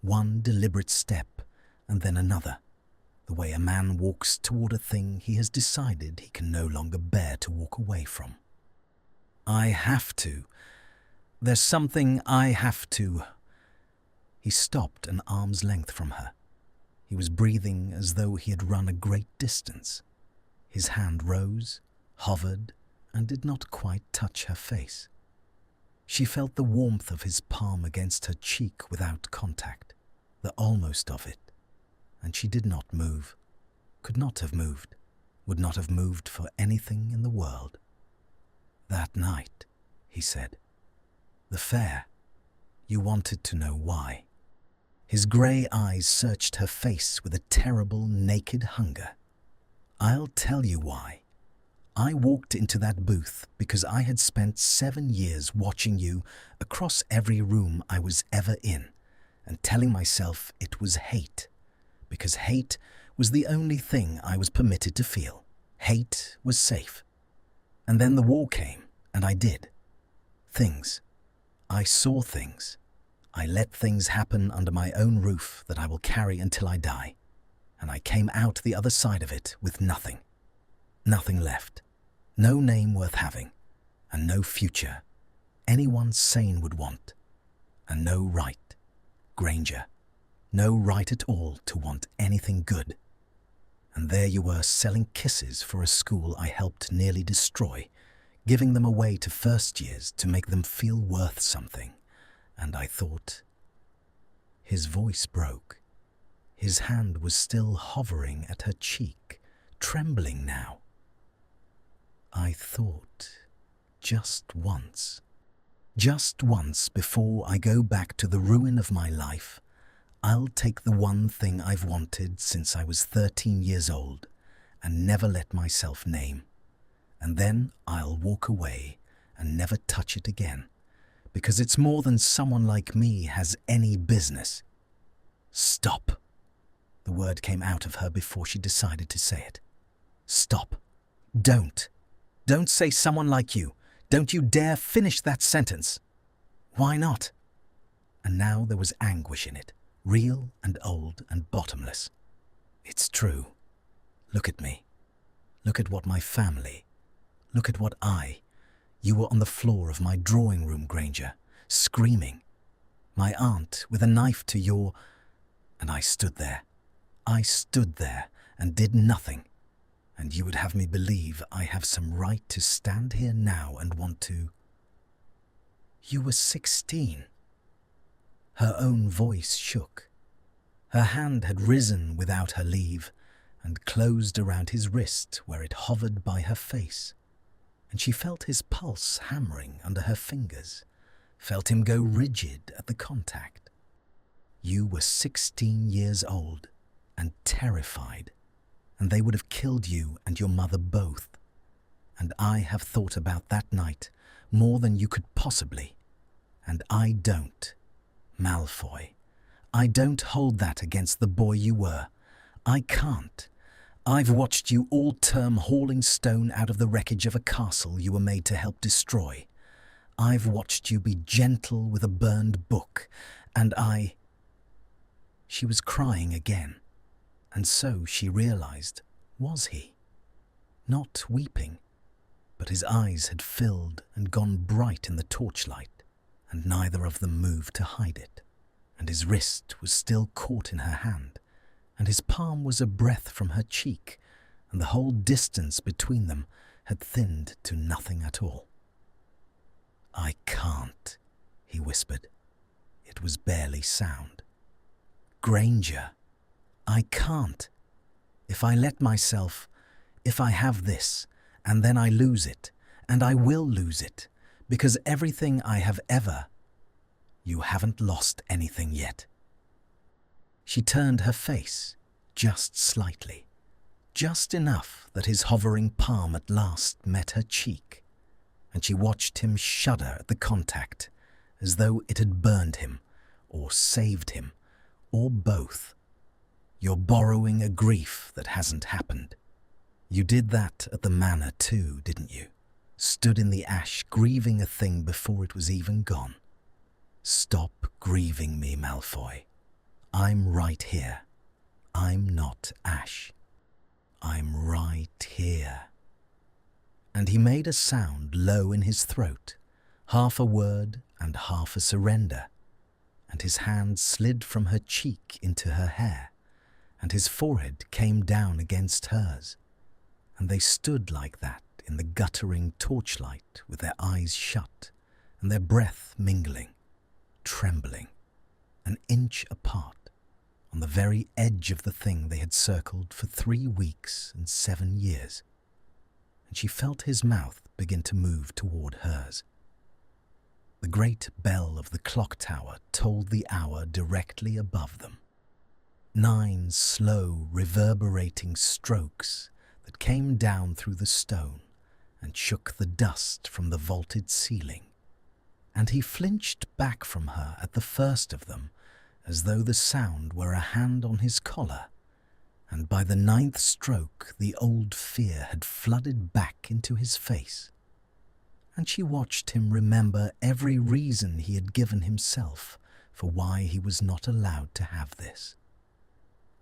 one deliberate step and then another, the way a man walks toward a thing he has decided he can no longer bear to walk away from. I have to. There's something I have to. He stopped an arm's length from her. He was breathing as though he had run a great distance. His hand rose, hovered, and did not quite touch her face. She felt the warmth of his palm against her cheek without contact, the almost of it, and she did not move, could not have moved, would not have moved for anything in the world. That night, he said, the fair, you wanted to know why. His grey eyes searched her face with a terrible, naked hunger. I'll tell you why. I walked into that booth because I had spent 7 years watching you across every room I was ever in and telling myself it was hate, because hate was the only thing I was permitted to feel. Hate was safe. And then the war came, and I did. Things. I saw things. I let things happen under my own roof that I will carry until I die. And I came out the other side of it with nothing. Nothing left. No name worth having. And no future anyone sane would want. And no right. Granger. No right at all to want anything good. And there you were selling kisses for a school I helped nearly destroy, giving them away to first years to make them feel worth something. And I thought... His voice broke. His hand was still hovering at her cheek, trembling now. I thought, just once before I go back to the ruin of my life, I'll take the one thing I've wanted since I was 13 years old and never let myself name. And then I'll walk away and never touch it again, because it's more than someone like me has any business. Stop. The word came out of her before she decided to say it. Stop. Don't. Don't say someone like you. Don't you dare finish that sentence. Why not? And now there was anguish in it, real and old and bottomless. It's true. Look at me. Look at what my family. Look at what You were on the floor of my drawing room, Granger, screaming. My aunt with a knife to your... And I stood there. I stood there and did nothing. And you would have me believe I have some right to stand here now and want to... You were 16. Her own voice shook. Her hand had risen without her leave and closed around his wrist where it hovered by her face. And she felt his pulse hammering under her fingers, felt him go rigid at the contact. You were 16 years old and terrified, and they would have killed you and your mother both. And I have thought about that night more than you could possibly. And I don't. Malfoy. I don't hold that against the boy you were. I can't. I've watched you all term hauling stone out of the wreckage of a castle you were made to help destroy. I've watched you be gentle with a burned book, and She was crying again, and so she realized, was he? Not weeping, but his eyes had filled and gone bright in the torchlight, and neither of them moved to hide it, and his wrist was still caught in her hand, and his palm was a breath from her cheek, and the whole distance between them had thinned to nothing at all. I can't, he whispered. It was barely sound. Granger, I can't. If I let myself, if I have this, and then I lose it, and I will lose it, because everything I have ever... You haven't lost anything yet. She turned her face, just slightly, just enough that his hovering palm at last met her cheek, and she watched him shudder at the contact, as though it had burned him, or saved him, or both. You're borrowing a grief that hasn't happened. You did that at the manor too, didn't you? Stood in the ash grieving a thing before it was even gone. Stop grieving me, Malfoy. I'm right here. I'm not ash. I'm right here. And he made a sound low in his throat, half a word and half a surrender, and his hand slid from her cheek into her hair, and his forehead came down against hers, and they stood like that in the guttering torchlight with their eyes shut and their breath mingling, trembling, an inch apart, on the very edge of the thing they had circled for 3 weeks and 7 years, and she felt his mouth begin to move toward hers. The great bell of the clock tower tolled the hour directly above them. 9 slow, reverberating strokes that came down through the stone and shook the dust from the vaulted ceiling, and he flinched back from her at the first of them, as though the sound were a hand on his collar, and by the 9th stroke the old fear had flooded back into his face, and she watched him remember every reason he had given himself for why he was not allowed to have this,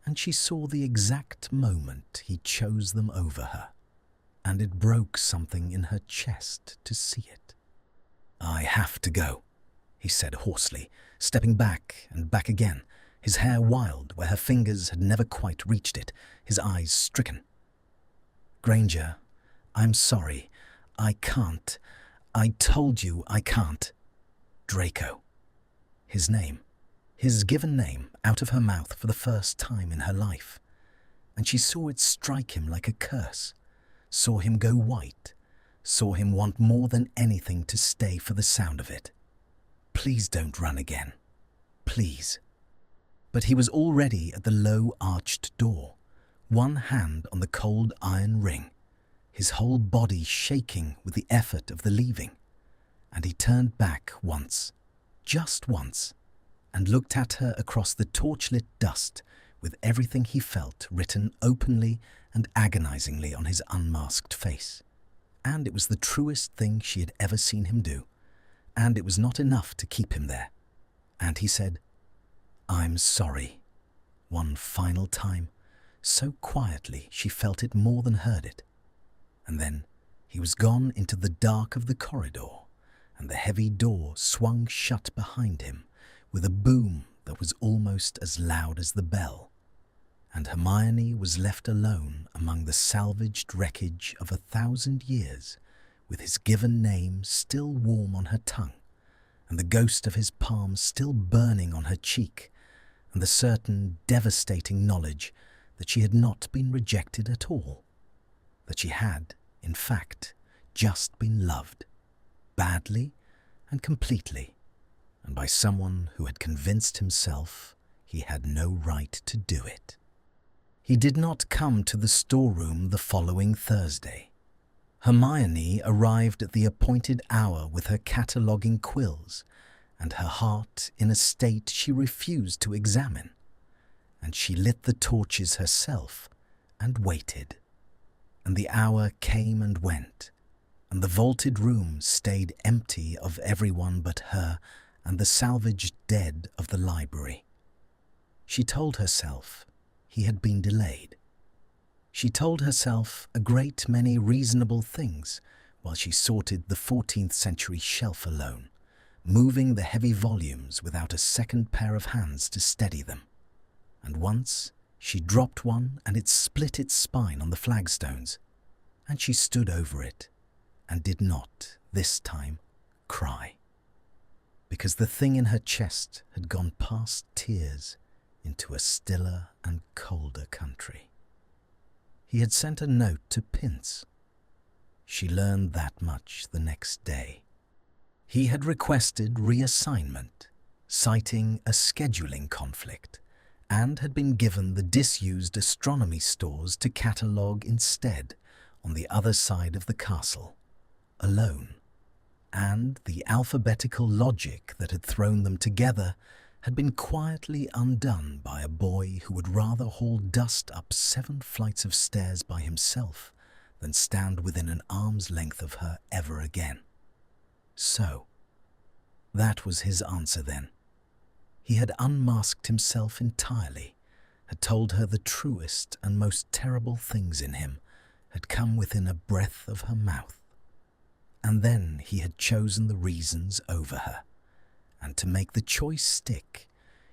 and she saw the exact moment he chose them over her, and it broke something in her chest to see it. I have to go, he said hoarsely, stepping back and back again, his hair wild where her fingers had never quite reached it, his eyes stricken. Granger, I'm sorry. I can't. I told you I can't. Draco. His name, his given name, out of her mouth for the first time in her life, and she saw it strike him like a curse, saw him go white, saw him want more than anything to stay for the sound of it. Please don't run again. Please. But he was already at the low arched door, one hand on the cold iron ring, his whole body shaking with the effort of the leaving, and he turned back once, just once, and looked at her across the torchlit dust with everything he felt written openly and agonizingly on his unmasked face. And it was the truest thing she had ever seen him do, and it was not enough to keep him there. And he said, I'm sorry, one final time, so quietly she felt it more than heard it. And then he was gone into the dark of the corridor, and the heavy door swung shut behind him with a boom that was almost as loud as the bell, and Hermione was left alone among the salvaged wreckage of 1,000 years, with his given name still warm on her tongue, and the ghost of his palm still burning on her cheek, and the certain devastating knowledge that she had not been rejected at all, that she had, in fact, just been loved, badly and completely, and by someone who had convinced himself he had no right to do it. He did not come to the storeroom the following Thursday. Hermione arrived at the appointed hour with her cataloguing quills, and her heart in a state she refused to examine, and she lit the torches herself and waited. And the hour came and went, and the vaulted room stayed empty of everyone but her and the salvaged dead of the library. She told herself he had been delayed. She told herself a great many reasonable things while she sorted the 14th century shelf alone, moving the heavy volumes without a second pair of hands to steady them. And once she dropped one and it split its spine on the flagstones, and she stood over it and did not, this time, cry. because the thing in her chest had gone past tears into a stiller and colder country. He had sent a note to Pince. She learned that much the next day. He had requested reassignment, citing a scheduling conflict, and had been given the disused astronomy stores to catalogue instead on the other side of the castle, alone. And the alphabetical logic that had thrown them together had been quietly undone by a boy who would rather haul dust up 7 flights of stairs by himself than stand within an arm's length of her ever again. So, that was his answer then. He had unmasked himself entirely, had told her the truest and most terrible things in him had come within a breath of her mouth. And then he had chosen the reasons over her, and to make the choice stick,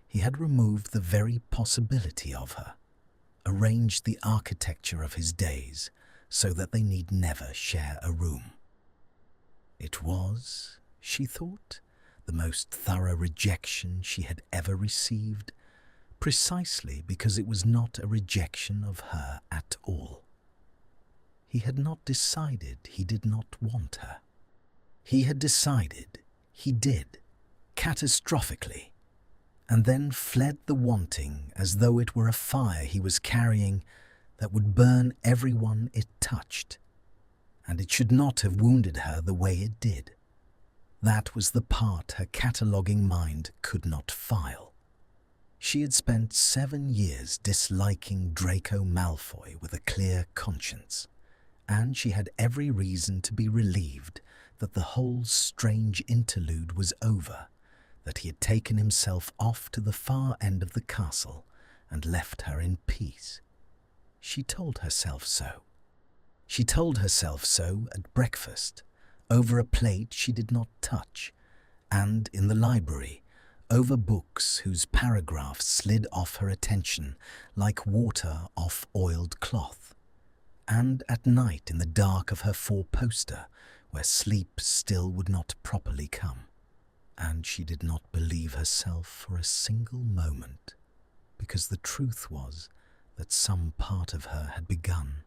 he had removed the very possibility of her, arranged the architecture of his days so that they need never share a room. It was, she thought, the most thorough rejection she had ever received, precisely because it was not a rejection of her at all. He had not decided he did not want her. He had decided he did, catastrophically, and then fled the wanting as though it were a fire he was carrying that would burn everyone it touched. And it should not have wounded her the way it did. That was the part her cataloguing mind could not file. She had spent 7 years disliking Draco Malfoy with a clear conscience, and she had every reason to be relieved that the whole strange interlude was over, that he had taken himself off to the far end of the castle and left her in peace. She told herself so. She told herself so at breakfast, over a plate she did not touch, and in the library, over books whose paragraphs slid off her attention like water off oiled cloth, and at night in the dark of her four-poster, where sleep still would not properly come. And she did not believe herself for a single moment, because the truth was that some part of her had begun,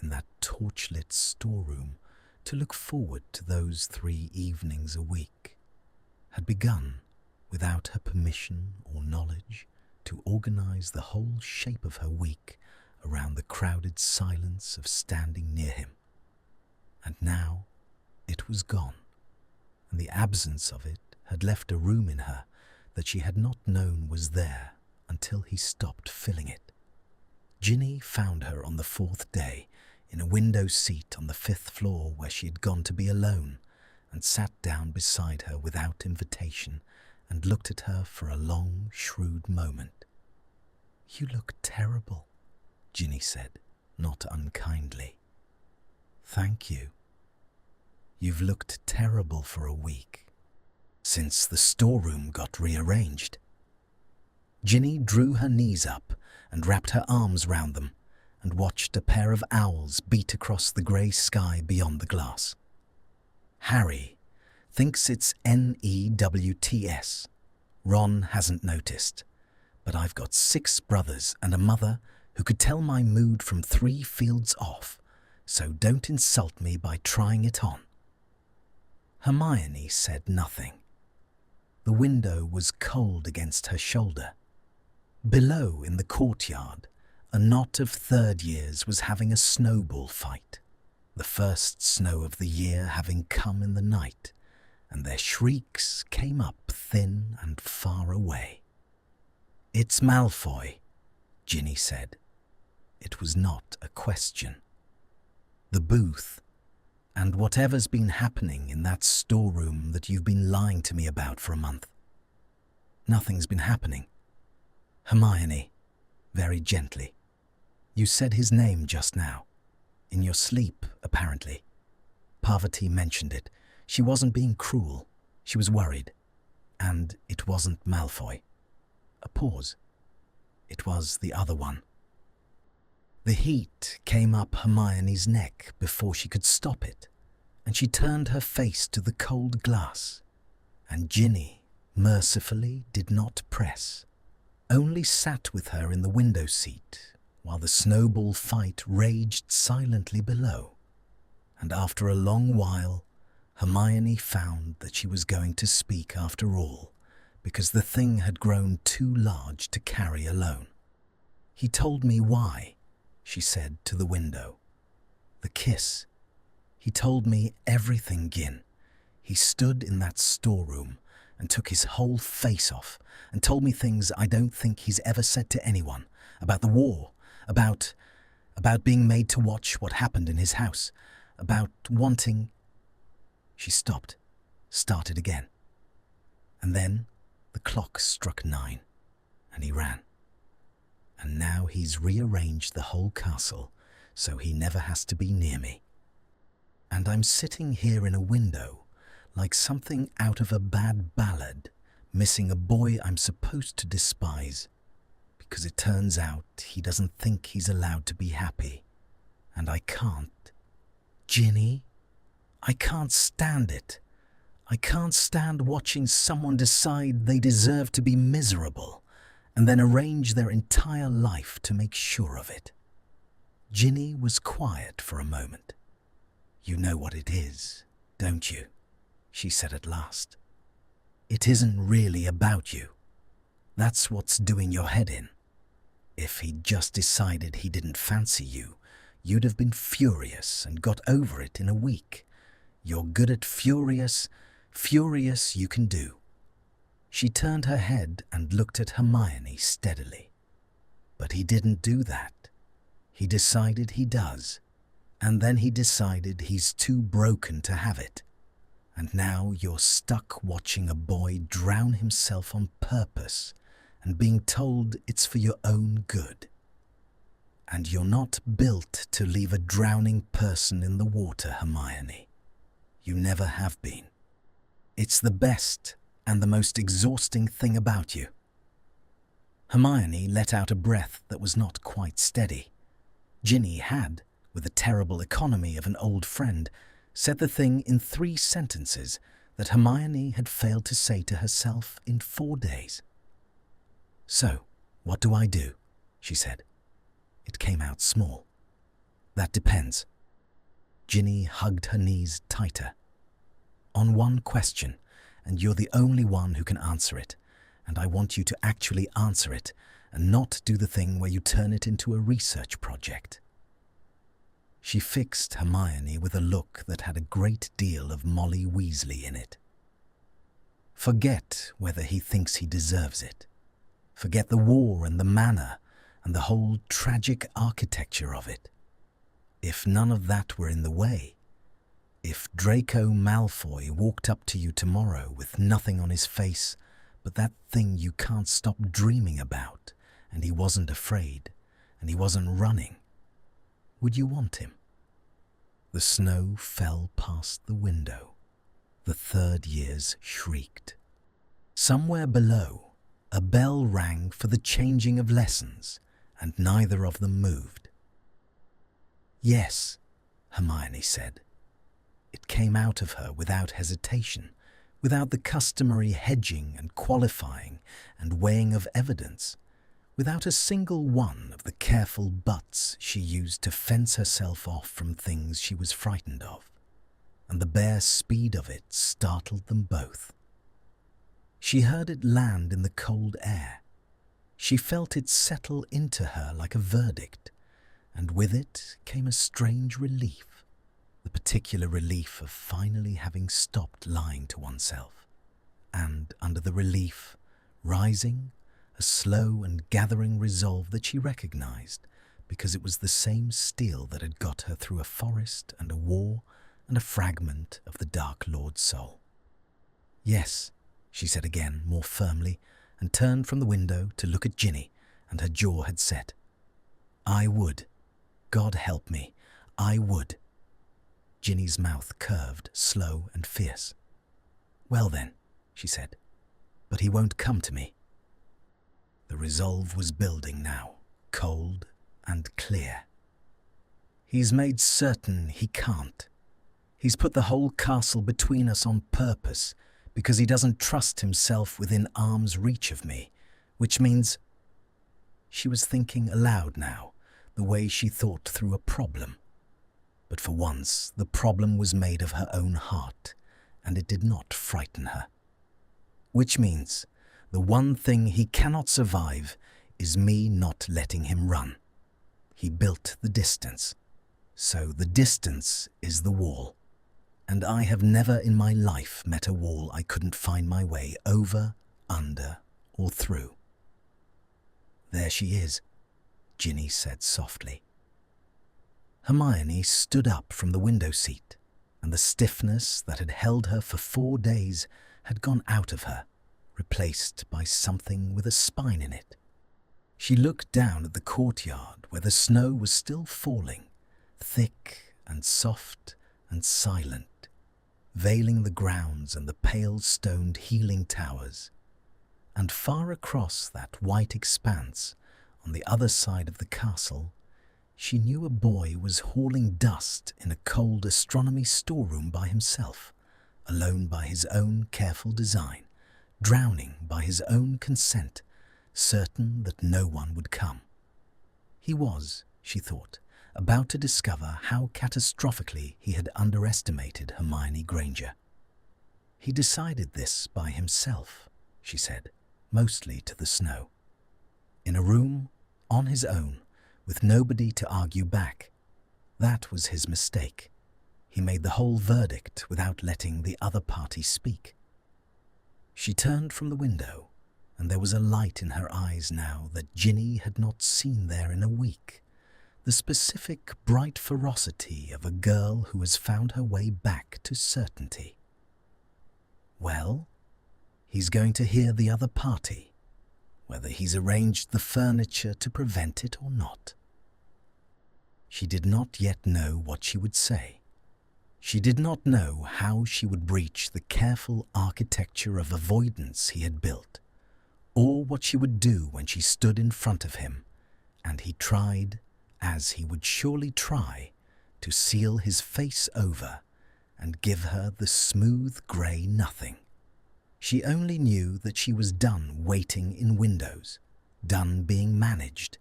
in that torch-lit storeroom, to look forward to those 3 evenings a week, had begun, without her permission or knowledge, to organize the whole shape of her week around the crowded silence of standing near him. And now it was gone, and the absence of it had left a room in her that she had not known was there until he stopped filling it. Ginny found her on the 4th day in a window seat on the 5th floor where she had gone to be alone, and sat down beside her without invitation and looked at her for a long, shrewd moment. "You look terrible," Ginny said, not unkindly. "Thank you. You've looked terrible for a week, since the storeroom got rearranged." Ginny drew her knees up and wrapped her arms round them and watched a pair of owls beat across the grey sky beyond the glass. "Harry thinks it's NEWTS. Ron hasn't noticed, but I've got 6 brothers and a mother who could tell my mood from 3 fields off, so don't insult me by trying it on." Hermione said nothing. The window was cold against her shoulder. Below, in the courtyard, a knot of 3rd years was having a snowball fight, the first snow of the year having come in the night, and their shrieks came up thin and far away. "It's Malfoy," Ginny said. It was not a question. "The booth, and whatever's been happening in that storeroom that you've been lying to me about for a month." "Nothing's been happening." "Hermione," very gently, "you said his name just now. In your sleep, apparently. Parvati mentioned it. She wasn't being cruel. She was worried. And it wasn't Malfoy." A pause. "It was the other one." The heat came up Hermione's neck before she could stop it, and she turned her face to the cold glass, and Ginny, mercifully did not press, only sat with her in the window seat while the snowball fight raged silently below. And after a long while, Hermione found that she was going to speak after all, because the thing had grown too large to carry alone. "He told me why," she said to the window. "The kiss. He told me everything, Gin. He stood in that storeroom and took his whole face off and told me things I don't think he's ever said to anyone, about the war, about being made to watch what happened in his house, about wanting—" She stopped, started again. And then the clock struck 9, and he ran. And now he's rearranged the whole castle so he never has to be near me. And I'm sitting here in a window like something out of a bad ballad, missing a boy I'm supposed to despise, because it turns out he doesn't think he's allowed to be happy. And I can't. Ginny, I can't stand it. I can't stand watching someone decide they deserve to be miserable and then arrange their entire life to make sure of it. Ginny was quiet for a moment. "You know what it is, don't you?" she said at last. "It isn't really about you. That's what's doing your head in. If he'd just decided he didn't fancy you, you'd have been furious and got over it in a week. You're good at furious you can do." She turned her head and looked at Hermione steadily. "But he didn't do that. He decided he does, and then he decided he's too broken to have it. And now you're stuck watching a boy drown himself on purpose and being told it's for your own good. And you're not built to leave a drowning person in the water, Hermione. You never have been. It's the best and the most exhausting thing about you." Hermione let out a breath that was not quite steady. Ginny had, with the terrible economy of an old friend, said the thing in 3 sentences that Hermione had failed to say to herself in 4 days. "So, what do I do?" she said. It came out small. "That depends." Ginny hugged her knees tighter. "On one question, and you're the only one who can answer it, and I want you to actually answer it and not do the thing where you turn it into a research project." She fixed Hermione with a look that had a great deal of Molly Weasley in it. "Forget whether he thinks he deserves it. Forget the war and the manor and the whole tragic architecture of it. If none of that were in the way, if Draco Malfoy walked up to you tomorrow with nothing on his face but that thing you can't stop dreaming about, and he wasn't afraid, and he wasn't running, would you want him?" The snow fell past the window. The 3rd years shrieked. Somewhere below, a bell rang for the changing of lessons, and neither of them moved. "Yes," Hermione said. It came out of her without hesitation, without the customary hedging and qualifying and weighing of evidence, without a single one of the careful buts she used to fence herself off from things she was frightened of, and the bare speed of it startled them both. She heard it land in the cold air. She felt it settle into her like a verdict, and with it came a strange relief, the particular relief of finally having stopped lying to oneself, and under the relief, rising, a slow and gathering resolve that she recognized, because it was the same steel that had got her through a forest and a war and a fragment of the Dark Lord's soul. "Yes," she said again, more firmly, and turned from the window to look at Ginny, and her jaw had set. "I would. God help me, I would." Ginny's mouth curved, slow and fierce. "Well then," she said, "but he won't come to me." The resolve was building now, cold and clear. "He's made certain he can't. He's put the whole castle between us on purpose, because he doesn't trust himself within arm's reach of me, which means—" She was thinking aloud now, the way she thought through a problem. But for once, the problem was made of her own heart, and it did not frighten her. "Which means, the one thing he cannot survive is me not letting him run. He built the distance. So the distance is the wall. And I have never in my life met a wall I couldn't find my way over, under, or through." "There she is," Ginny said softly. Hermione stood up from the window seat, and the stiffness that had held her for 4 days had gone out of her, replaced by something with a spine in it. She looked down at the courtyard where the snow was still falling, thick and soft and silent, veiling the grounds and the pale-stoned healing towers. And far across that white expanse, on the other side of the castle, she knew a boy was hauling dust in a cold astronomy storeroom by himself, alone by his own careful design, drowning by his own consent, certain that no one would come. He was, she thought, about to discover how catastrophically he had underestimated Hermione Granger. He decided this by himself, she said, mostly to the snow. In a room, on his own, with nobody to argue back. That was his mistake. He made the whole verdict without letting the other party speak. She turned from the window, and there was a light in her eyes now that Ginny had not seen there in a week. The specific, bright ferocity of a girl who has found her way back to certainty. Well, he's going to hear the other party, whether he's arranged the furniture to prevent it or not. She did not yet know what she would say. She did not know how she would breach the careful architecture of avoidance he had built, or what she would do when she stood in front of him, and he tried, as he would surely try, to seal his face over and give her the smooth grey nothing. She only knew that she was done waiting in windows, done being managed,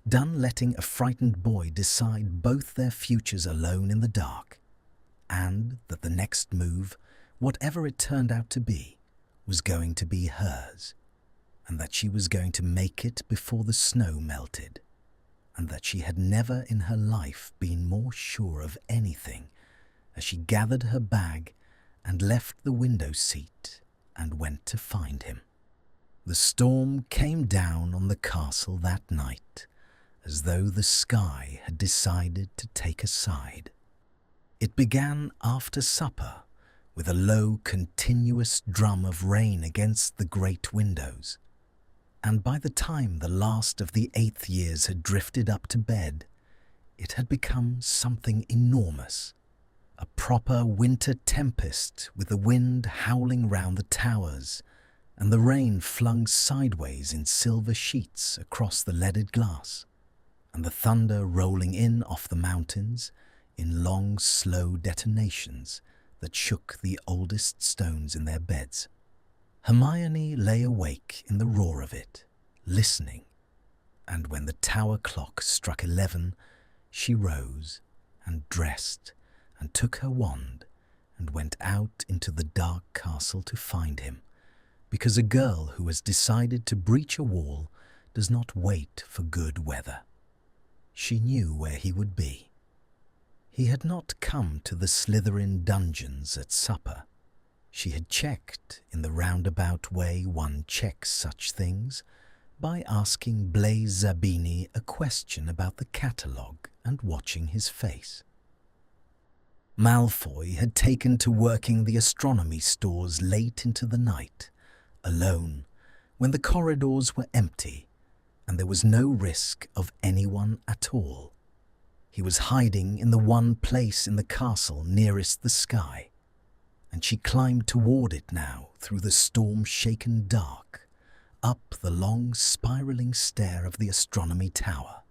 done letting a frightened boy decide both their futures alone in the dark, and that the next move, whatever it turned out to be, was going to be hers, and that she was going to make it before the snow melted, and that she had never in her life been more sure of anything as she gathered her bag and left the window seat and went to find him. The storm came down on the castle that night, as though the sky had decided to take a side. It began after supper, with a low, continuous drum of rain against the great windows, and by the time the last of the 8th years had drifted up to bed, it had become something enormous. A proper winter tempest with the wind howling round the towers and the rain flung sideways in silver sheets across the leaded glass, and the thunder rolling in off the mountains in long, slow detonations that shook the oldest stones in their beds. Hermione lay awake in the roar of it, listening, and when the tower clock struck 11, she rose and dressed and took her wand and went out into the dark castle to find him, because a girl who has decided to breach a wall does not wait for good weather. She knew where he would be. He had not come to the Slytherin dungeons at supper. She had checked in the roundabout way one checks such things, by asking Blaise Zabini a question about the catalogue and watching his face. Malfoy had taken to working the astronomy stores late into the night, alone, when the corridors were empty and there was no risk of anyone at all. He was hiding in the one place in the castle nearest the sky, and she climbed toward it now through the storm-shaken dark, up the long spiralling stair of the astronomy tower,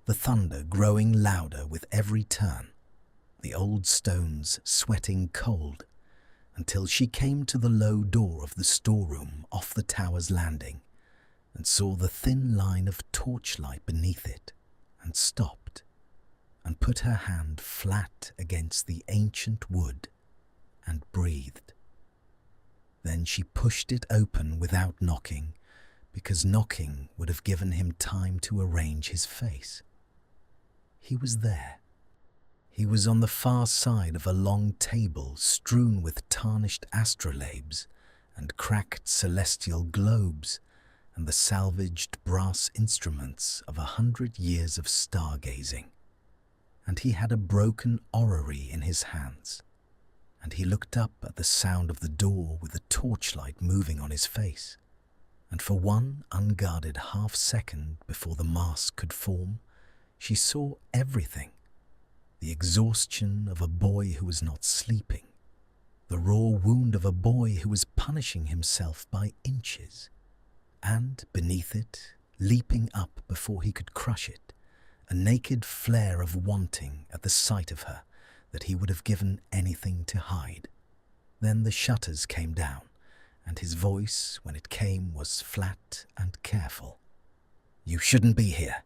the thunder growing louder with every turn, the old stones sweating cold, until she came to the low door of the storeroom off the tower's landing and saw the thin line of torchlight beneath it, and stopped and put her hand flat against the ancient wood and breathed. Then she pushed it open without knocking, because knocking would have given him time to arrange his face. He was there. He was on the far side of a long table strewn with tarnished astrolabes and cracked celestial globes and the salvaged brass instruments of 100 years of stargazing. And he had a broken orrery in his hands, and he looked up at the sound of the door with the torchlight moving on his face, and for one unguarded half-second before the mask could form, she saw everything. The exhaustion of a boy who was not sleeping, the raw wound of a boy who was punishing himself by inches, and beneath it, leaping up before he could crush it, a naked flare of wanting at the sight of her that he would have given anything to hide. Then the shutters came down, and his voice, when it came, was flat and careful. "You shouldn't be here.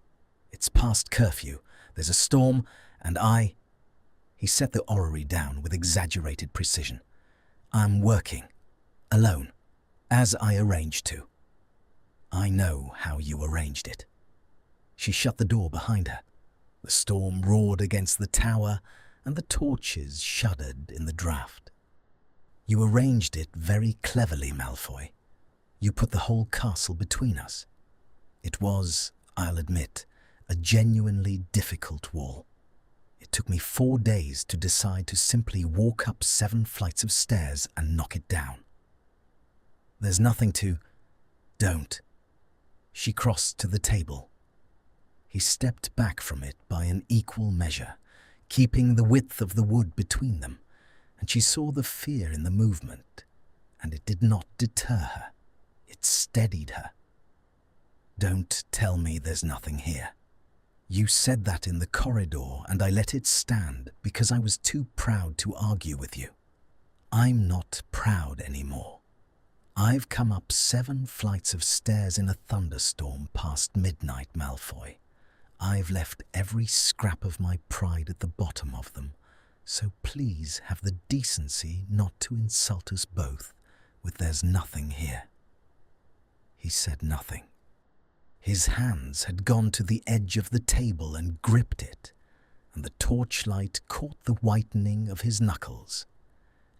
It's past curfew. There's a storm, and He set the orrery down with exaggerated precision. "I'm working. Alone. As I arranged to." "I know how you arranged it." She shut the door behind her. The storm roared against the tower, and the torches shuddered in the draught. "You arranged it very cleverly, Malfoy. You put the whole castle between us. It was, I'll admit, a genuinely difficult wall. It took me 4 days to decide to simply walk up 7 flights of stairs and knock it down. There's nothing to... Don't." She crossed to the table. He stepped back from it by an equal measure, keeping the width of the wood between them, and she saw the fear in the movement, and it did not deter her. It steadied her. "Don't tell me there's nothing here. You said that in the corridor, and I let it stand because I was too proud to argue with you. I'm not proud anymore. I've come up 7 flights of stairs in a thunderstorm past midnight, Malfoy. I've left every scrap of my pride at the bottom of them, so please have the decency not to insult us both with 'there's nothing here.'" He said nothing. His hands had gone to the edge of the table and gripped it, and the torchlight caught the whitening of his knuckles,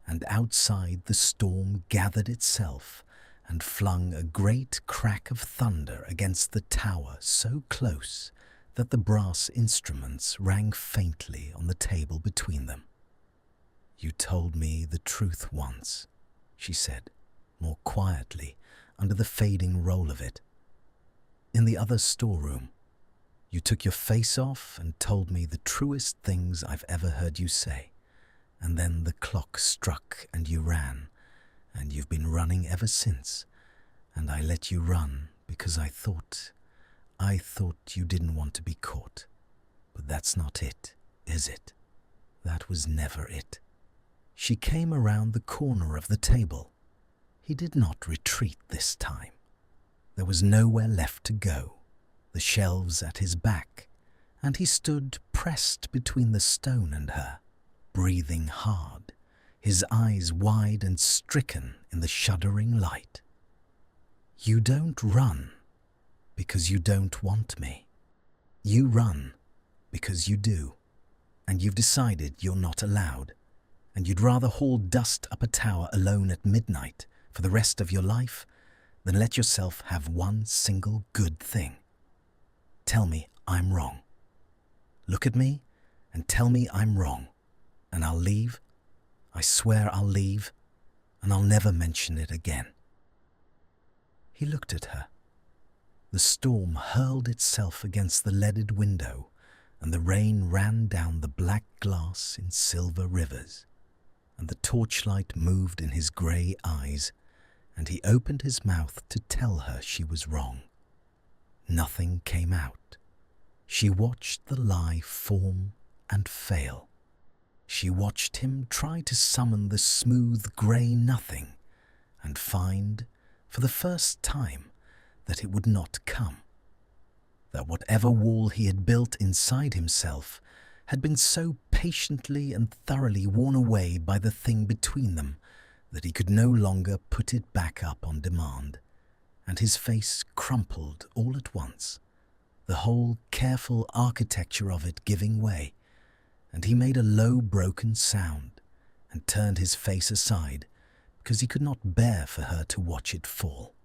and outside the storm gathered itself and flung a great crack of thunder against the tower so close that the brass instruments rang faintly on the table between them. "You told me the truth once," she said, more quietly, under the fading roll of it. "In the other storeroom, you took your face off and told me the truest things I've ever heard you say, and then the clock struck and you ran, and you've been running ever since, and I let you run because I thought you didn't want to be caught. But that's not it, is it? That was never it." She came around the corner of the table. He did not retreat this time. There was nowhere left to go, the shelves at his back, and he stood pressed between the stone and her, breathing hard, his eyes wide and stricken in the shuddering light. "You don't run because you don't want me. You run because you do, and you've decided you're not allowed, and you'd rather haul dust up a tower alone at midnight for the rest of your life than let yourself have one single good thing. Tell me I'm wrong. Look at me and tell me I'm wrong, and I'll leave. I swear I'll leave, and I'll never mention it again." He looked at her. The storm hurled itself against the leaded window, and the rain ran down the black glass in silver rivers, and the torchlight moved in his grey eyes, and he opened his mouth to tell her she was wrong. Nothing came out. She watched the lie form and fail. She watched him try to summon the smooth grey nothing and find, for the first time, that it would not come. That whatever wall he had built inside himself had been so patiently and thoroughly worn away by the thing between them that he could no longer put it back up on demand, and his face crumpled all at once, the whole careful architecture of it giving way, and he made a low broken sound and turned his face aside because he could not bear for her to watch it fall.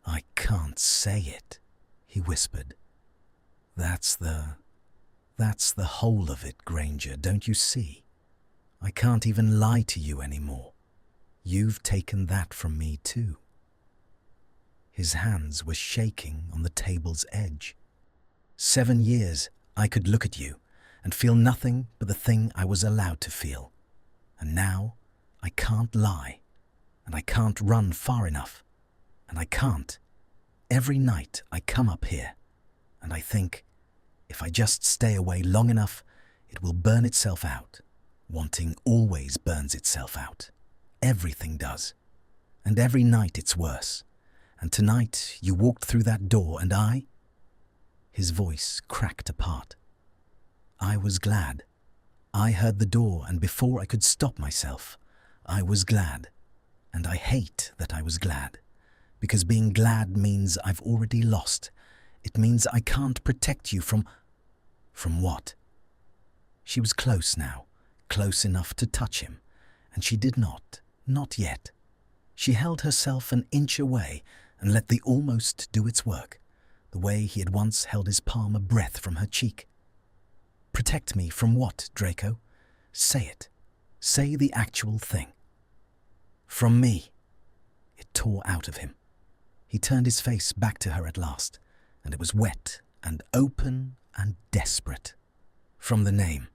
"I can't say it," he whispered. That's the whole of it, Granger, don't you see? I can't even lie to you anymore. You've taken that from me too." His hands were shaking on the table's edge. 7 years I could look at you and feel nothing but the thing I was allowed to feel. And now I can't lie, and I can't run far enough, and I can't. Every night I come up here, and I think, if I just stay away long enough, it will burn itself out. Wanting always burns itself out. Everything does. And every night it's worse. And tonight you walked through that door and I... His voice cracked apart. I was glad. I heard the door, and before I could stop myself, I was glad. And I hate that I was glad. Because being glad means I've already lost. It means I can't protect you from... From what? She was close now, close enough to touch him, and she did not yet. She held herself an inch away and let the almost do its work, the way he had once held his palm a breath from her cheek. "Protect me from what, Draco? Say it. Say the actual thing." "From me." It tore out of him. He turned his face back to her at last, and it was wet and open and desperate. "From the name.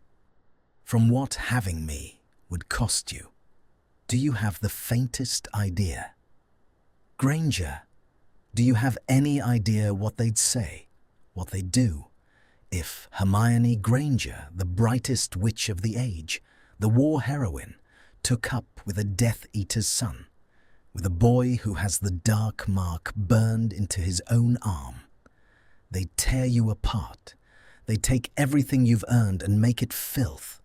From what having me would cost you. Do you have the faintest idea? Granger, do you have any idea what they'd say, what they'd do, if Hermione Granger, the brightest witch of the age, the war heroine, took up with a Death Eater's son, with a boy who has the dark mark burned into his own arm? They'd tear you apart. They'd take everything you've earned and make it filth.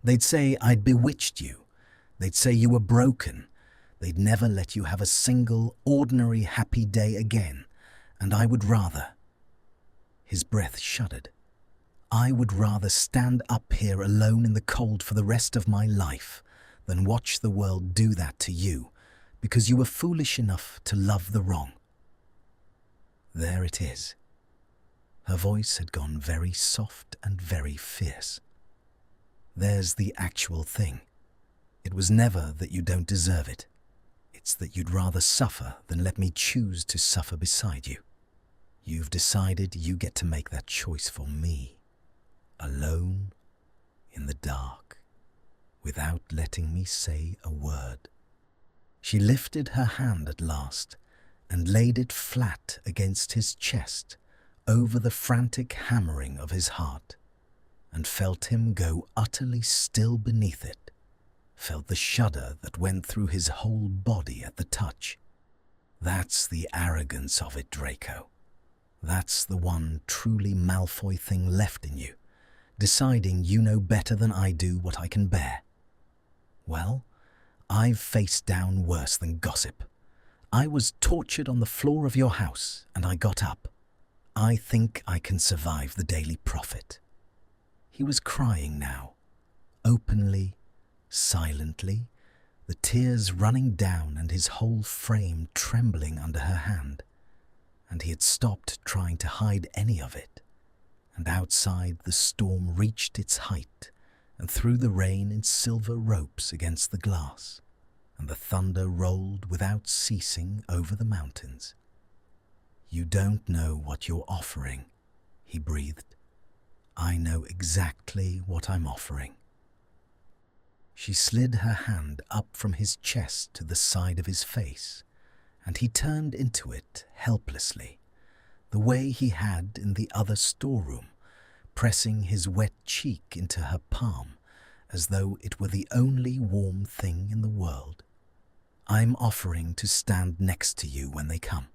They'd say I'd bewitched you. They'd say you were broken. They'd never let you have a single, ordinary, happy day again. And I would rather..." His breath shuddered. "I would rather stand up here alone in the cold for the rest of my life than watch the world do that to you because you were foolish enough to love the wrong." There it is. Her voice had gone very soft and very fierce. "There's the actual thing. It was never that you don't deserve it. It's that you'd rather suffer than let me choose to suffer beside you. You've decided you get to make that choice for me. Alone, in the dark, without letting me say a word." She lifted her hand at last and laid it flat against his chest, over the frantic hammering of his heart, and felt him go utterly still beneath it, felt the shudder that went through his whole body at the touch. That's the arrogance of it, Draco. That's the one truly Malfoy thing left in you, deciding you know better than I do what I can bear. Well, I've faced down worse than gossip. I was tortured on the floor of your house, and I got up. I think I can survive the Daily Prophet. He was crying now, openly, silently, the tears running down and his whole frame trembling under her hand. And he had stopped trying to hide any of it. And outside the storm reached its height and threw the rain in silver ropes against the glass, and the thunder rolled without ceasing over the mountains. "You don't know what you're offering," he breathed. "I know exactly what I'm offering." She slid her hand up from his chest to the side of his face, and he turned into it helplessly, the way he had in the other storeroom, pressing his wet cheek into her palm as though it were the only warm thing in the world. I'm offering to stand next to you when they come.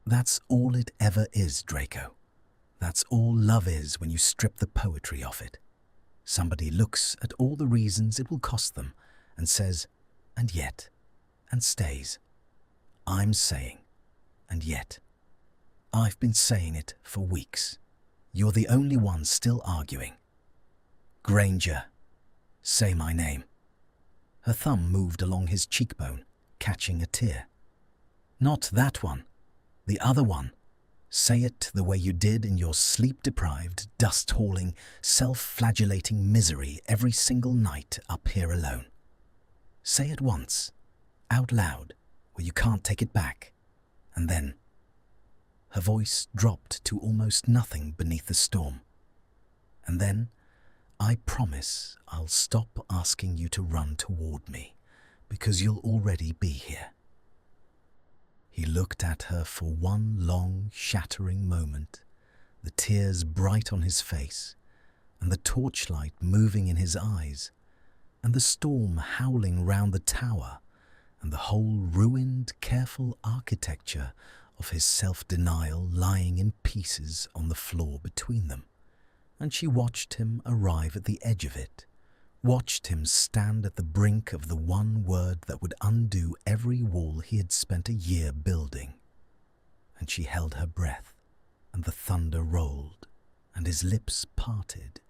That's all it ever is, Draco. That's all love is when you strip the poetry off it. Somebody looks at all the reasons it will cost them and says, and yet, and stays. I'm saying, and yet. I've been saying it for weeks. You're the only one still arguing. Granger, say my name. Her thumb moved along his cheekbone, catching a tear. Not that one, the other one. Say it the way you did in your sleep-deprived, dust-hauling, self-flagellating misery every single night up here alone. Say it once, out loud, where you can't take it back. And then... Her voice dropped to almost nothing beneath the storm. And then, I promise I'll stop asking you to run toward me, because you'll already be here. He looked at her for one long, shattering moment, the tears bright on his face, and the torchlight moving in his eyes, and the storm howling round the tower, and the whole ruined, careful architecture of his self-denial lying in pieces on the floor between them. And she watched him arrive at the edge of it, watched him stand at the brink of the one word that would undo every wall he had spent a year building. And she held her breath, and the thunder rolled, and his lips parted,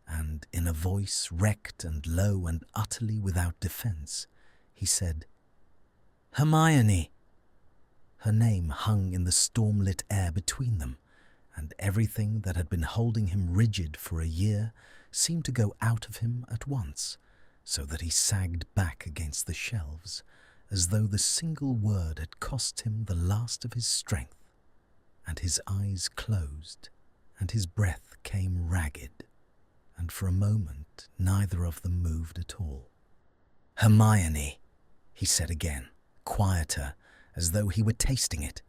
and in a voice wrecked and low and utterly without defense, he said, "Hermione!" Her name hung in the storm-lit air between them, and everything that had been holding him rigid for a year seemed to go out of him at once, so that he sagged back against the shelves, as though the single word had cost him the last of his strength, and his eyes closed, and his breath came ragged, and for a moment neither of them moved at all. "Hermione," he said again, quieter, as though he were tasting it,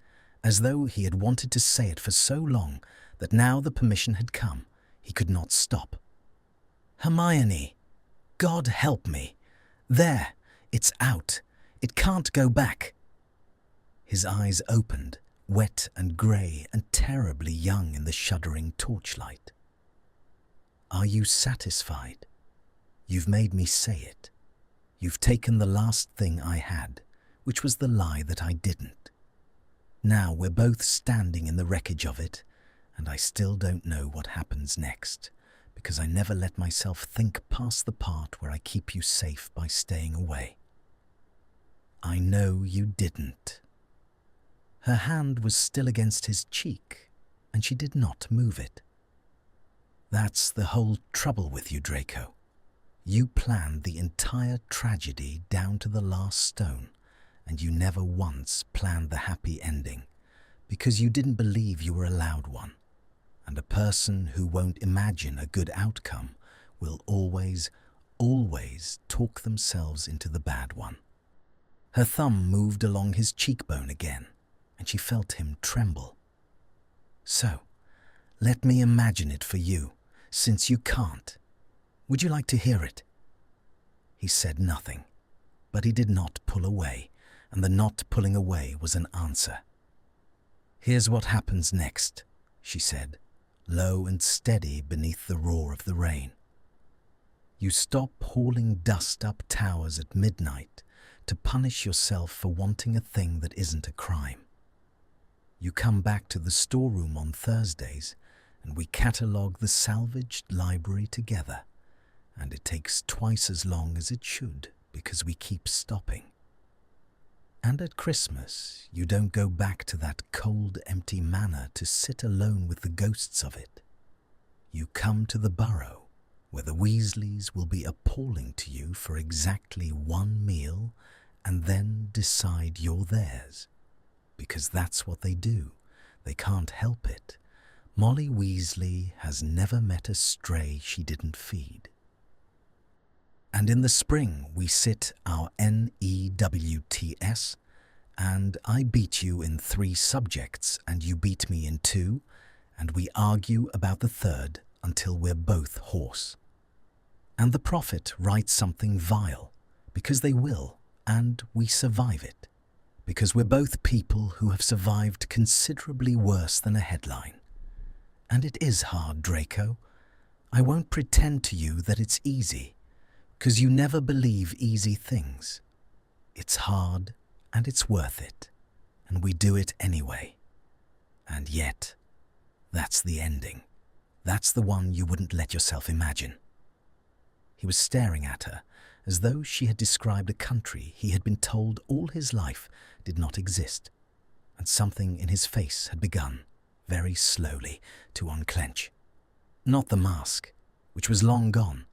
as though he had wanted to say it for so long that now the permission had come, he could not stop. "Hermione, God help me. There, it's out. It can't go back." His eyes opened, wet and grey and terribly young in the shuddering torchlight. "Are you satisfied? You've made me say it. You've taken the last thing I had, which was the lie that I didn't. Now we're both standing in the wreckage of it, and I still don't know what happens next, because I never let myself think past the part where I keep you safe by staying away. I know you didn't." Her hand was still against his cheek, and she did not move it. "That's the whole trouble with you, Draco. You planned the entire tragedy down to the last stone, and you never once planned the happy ending, because you didn't believe you were allowed one. And a person who won't imagine a good outcome will always, always talk themselves into the bad one." Her thumb moved along his cheekbone again, and she felt him tremble. "So, let me imagine it for you, since you can't. Would you like to hear it?" He said nothing, but he did not pull away, and the not pulling away was an answer. "Here's what happens next," she said, low and steady beneath the roar of the rain. "You stop hauling dust up towers at midnight to punish yourself for wanting a thing that isn't a crime. You come back to the storeroom on Thursdays, and we catalogue the salvaged library together, and it takes twice as long as it should because we keep stopping. And at Christmas, you don't go back to that cold, empty manor to sit alone with the ghosts of it. You come to the burrow, where the Weasleys will be appalling to you for exactly one meal, and then decide you're theirs. Because that's what they do. They can't help it. Molly Weasley has never met a stray she didn't feed. And in the spring we sit our NEWTS, and I beat you in 3 subjects and you beat me in 2, and we argue about the third until we're both hoarse. And the prophet writes something vile, because they will, and we survive it. Because we're both people who have survived considerably worse than a headline. And it is hard, Draco. I won't pretend to you that it's easy, because you never believe easy things. It's hard, and it's worth it, and we do it anyway. And yet, that's the ending. That's the one you wouldn't let yourself imagine. He was staring at her, as though she had described a country he had been told all his life did not exist, and something in his face had begun, very slowly, to unclench. Not the mask, which was long gone,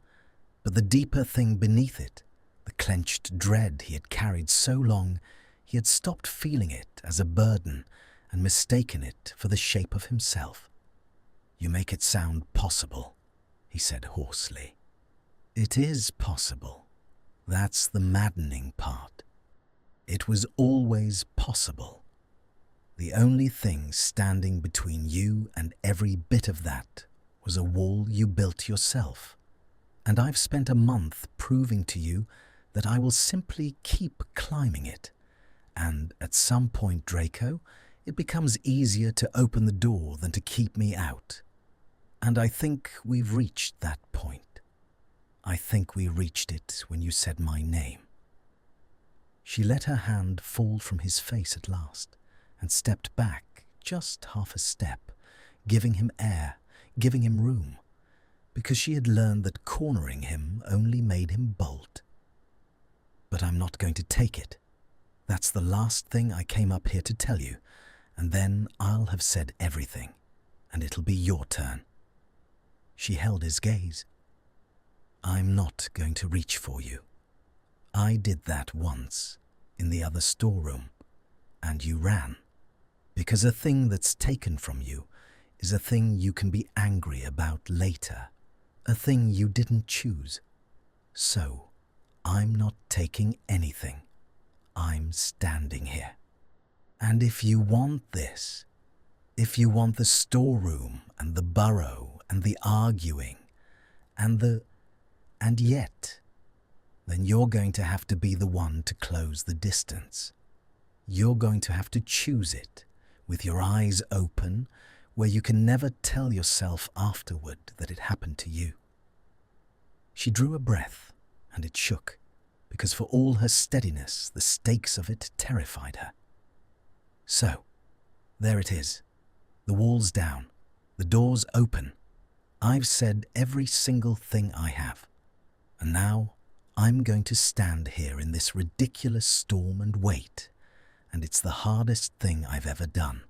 but the deeper thing beneath it, the clenched dread he had carried so long he had stopped feeling it as a burden and mistaken it for the shape of himself. "You make it sound possible," he said hoarsely. "It is possible. That's the maddening part. It was always possible. The only thing standing between you and every bit of that was a wall you built yourself. And I've spent a month proving to you that I will simply keep climbing it. And at some point, Draco, it becomes easier to open the door than to keep me out. And I think we've reached that point. I think we reached it when you said my name." She let her hand fall from his face at last and stepped back just half a step, giving him air, giving him room, because she had learned that cornering him only made him bolt. "But I'm not going to take it. That's the last thing I came up here to tell you, and then I'll have said everything, and it'll be your turn." She held his gaze. "I'm not going to reach for you. I did that once, in the other storeroom, and you ran, because a thing that's taken from you is a thing you can be angry about later, a thing you didn't choose. So, I'm not taking anything. I'm standing here. And if you want this, if you want the storeroom and the burrow and the arguing and yet, then you're going to have to be the one to close the distance. You're going to have to choose it, with your eyes open, where you can never tell yourself afterward that it happened to you." She drew a breath, and it shook, because for all her steadiness, the stakes of it terrified her. "So, there it is. The wall's down. The door's open. I've said every single thing I have. And now I'm going to stand here in this ridiculous storm and wait. And it's the hardest thing I've ever done,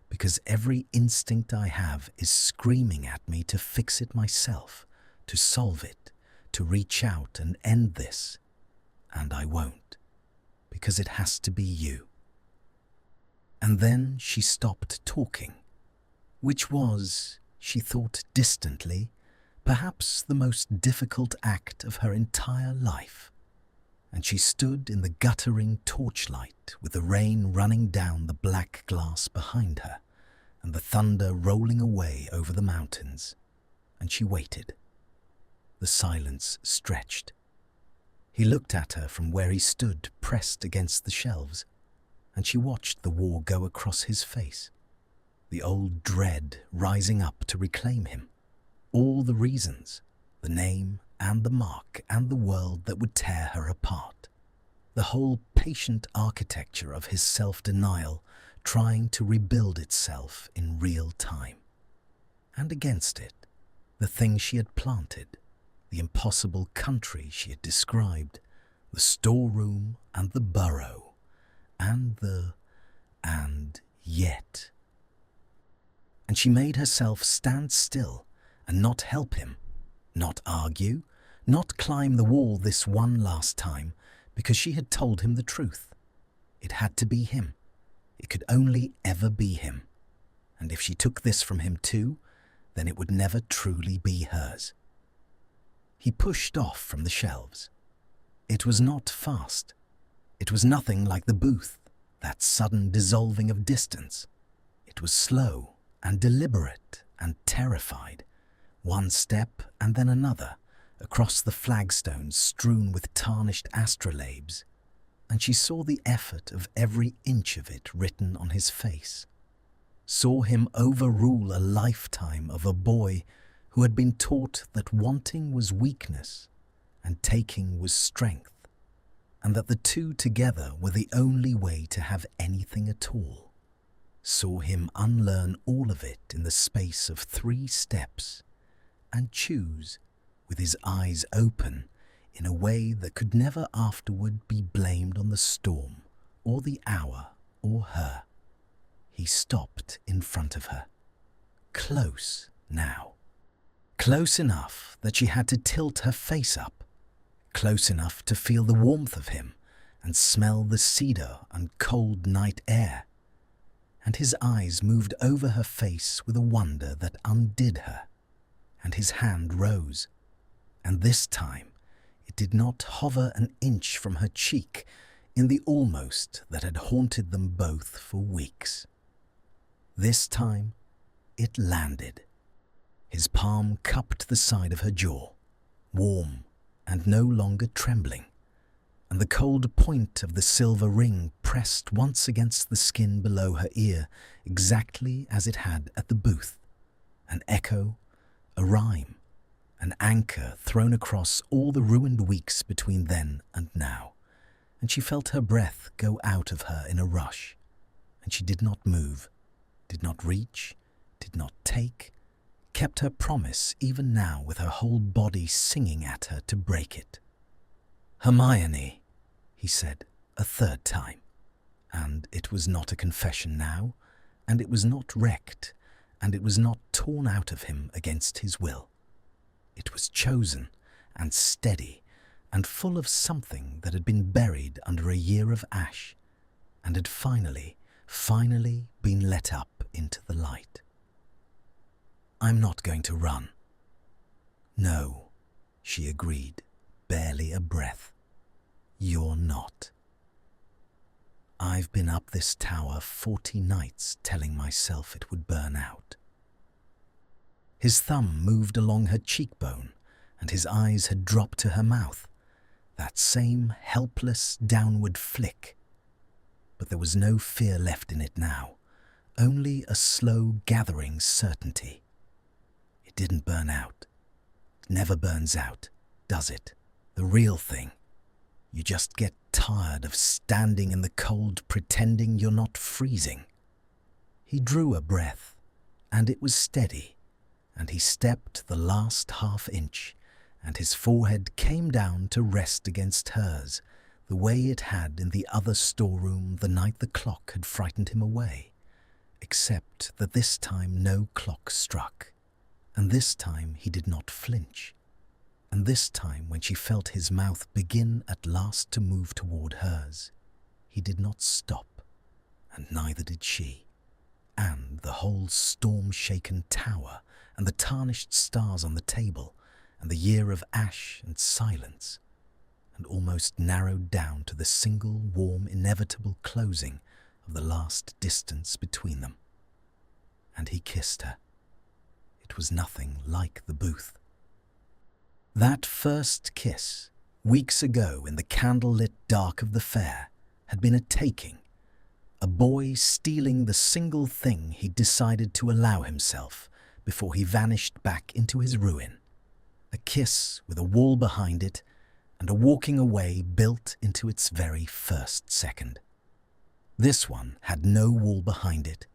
because every instinct I have is screaming at me to fix it myself, to solve it, to reach out and end this. And I won't, because it has to be you." And then she stopped talking, which was, she thought distantly, perhaps the most difficult act of her entire life. And she stood in the guttering torchlight with the rain running down the black glass behind her and the thunder rolling away over the mountains, and she waited. The silence stretched. He looked at her from where he stood pressed against the shelves, and she watched the war go across his face, the old dread rising up to reclaim him, all the reasons, the name and the mark and the world that would tear her apart, the whole patient architecture of his self-denial trying to rebuild itself in real time. And against it, the thing she had planted, the impossible country she had described, the storeroom and the burrow, and yet. And she made herself stand still and not help him, not argue, not climb the wall this one last time, because she had told him the truth. It had to be him. It could only ever be him. And if she took this from him too, then it would never truly be hers. He pushed off from the shelves. It was not fast. It was nothing like the booth, that sudden dissolving of distance. It was slow and deliberate and terrified. One step and then another, across the flagstones strewn with tarnished astrolabes, and she saw the effort of every inch of it written on his face, saw him overrule a lifetime of a boy who had been taught that wanting was weakness and taking was strength, and that the two together were the only way to have anything at all, saw him unlearn all of it in the space of 3 steps and choose, with his eyes open, in a way that could never afterward be blamed on the storm or the hour or her. He stopped in front of her, close now, close enough that she had to tilt her face up, close enough to feel the warmth of him and smell the cedar and cold night air. And his eyes moved over her face with a wonder that undid her, and his hand rose, and this time it did not hover an inch from her cheek in the almost that had haunted them both for weeks. This time it landed. His palm cupped the side of her jaw, warm and no longer trembling, and the cold point of the silver ring pressed once against the skin below her ear exactly as it had at the booth, an echo, a rhyme, an anchor thrown across all the ruined weeks between then and now, and she felt her breath go out of her in a rush, and she did not move, did not reach, did not take, kept her promise even now with her whole body singing at her to break it. "Hermione," he said a 3rd time, and it was not a confession now, and it was not wrecked, and it was not torn out of him against his will. It was chosen and steady and full of something that had been buried under a year of ash and had finally been let up into the light. "I'm not going to run." "No," she agreed, barely a breath. "You're not." "I've been up this tower 40 nights telling myself it would burn out." His thumb moved along her cheekbone, and his eyes had dropped to her mouth, that same helpless downward flick. But there was no fear left in it now, only a slow gathering certainty. It didn't burn out. It never burns out, does it? The real thing. You just get tired of standing in the cold pretending you're not freezing. He drew a breath, and it was steady, and he stepped the last half-inch, and his forehead came down to rest against hers, the way it had in the other storeroom the night the clock had frightened him away, except that this time no clock struck, and this time he did not flinch, and this time when she felt his mouth begin at last to move toward hers, he did not stop, and neither did she, and the whole storm-shaken tower and the tarnished stars on the table, and the year of ash and silence, and almost narrowed down to the single warm inevitable closing of the last distance between them. And he kissed her. It was nothing like the booth. That first kiss, weeks ago in the candle-lit dark of the fair, had been a taking, a boy stealing the single thing he'd decided to allow himself before he vanished back into his ruin, a kiss with a wall behind it and a walking away built into its very first second. This one had no wall behind it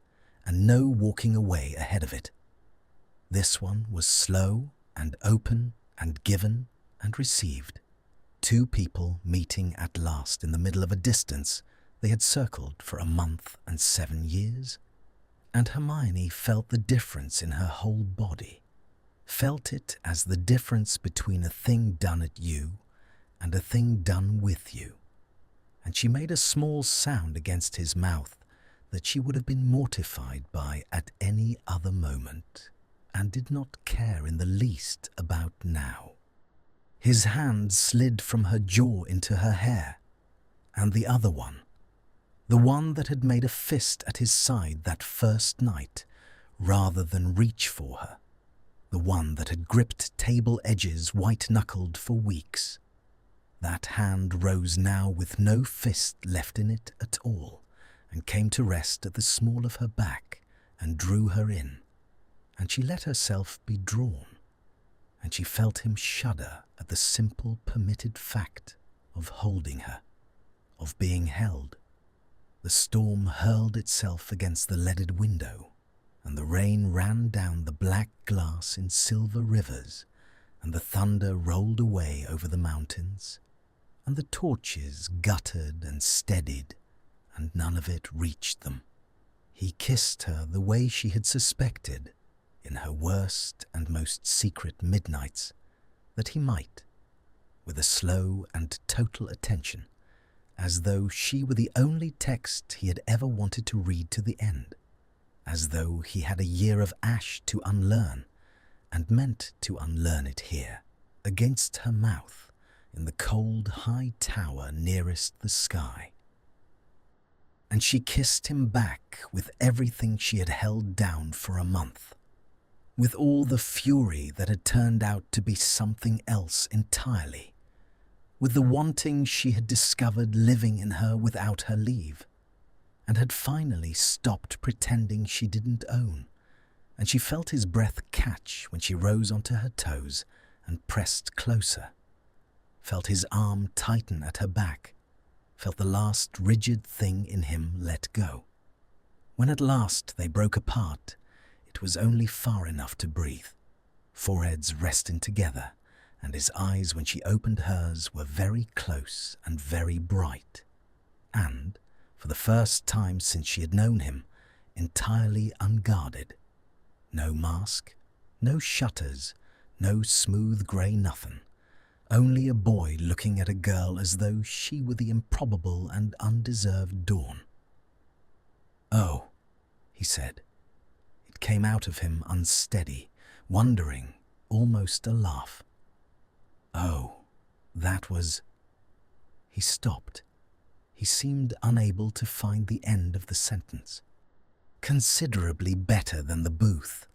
and no walking away ahead of it. This one was slow and open and given and received. 2 people meeting at last in the middle of a distance they had circled for a month and 7 years. And Hermione felt the difference in her whole body, felt it as the difference between a thing done at you and a thing done with you. And she made a small sound against his mouth that she would have been mortified by at any other moment, and did not care in the least about now. His hand slid from her jaw into her hair, and the other one, the one that had made a fist at his side that first night, rather than reach for her, the one that had gripped table edges white-knuckled for weeks. That hand rose now with no fist left in it at all, and came to rest at the small of her back and drew her in, and she let herself be drawn, and she felt him shudder at the simple permitted fact of holding her, of being held. The storm hurled itself against the leaded window, and the rain ran down the black glass in silver rivers, and the thunder rolled away over the mountains, and the torches guttered and steadied, and none of it reached them. He kissed her the way she had suspected, in her worst and most secret midnights, that he might, with a slow and total attention, as though she were the only text he had ever wanted to read to the end, as though he had a year of ash to unlearn, and meant to unlearn it here, against her mouth, in the cold high tower nearest the sky. And she kissed him back with everything she had held down for a month, with all the fury that had turned out to be something else entirely, with the wanting she had discovered living in her without her leave, and had finally stopped pretending she didn't own, and she felt his breath catch when she rose onto her toes and pressed closer, felt his arm tighten at her back, felt the last rigid thing in him let go. When at last they broke apart, it was only far enough to breathe, foreheads resting together, and his eyes when she opened hers were very close and very bright, and, for the first time since she had known him, entirely unguarded. No mask, no shutters, no smooth grey nothing, only a boy looking at a girl as though she were the improbable and undeserved dawn. "Oh," he said. It came out of him unsteady, wondering, almost a laugh. "Oh, that was—" He stopped. He seemed unable to find the end of the sentence. "Considerably better than the booth,"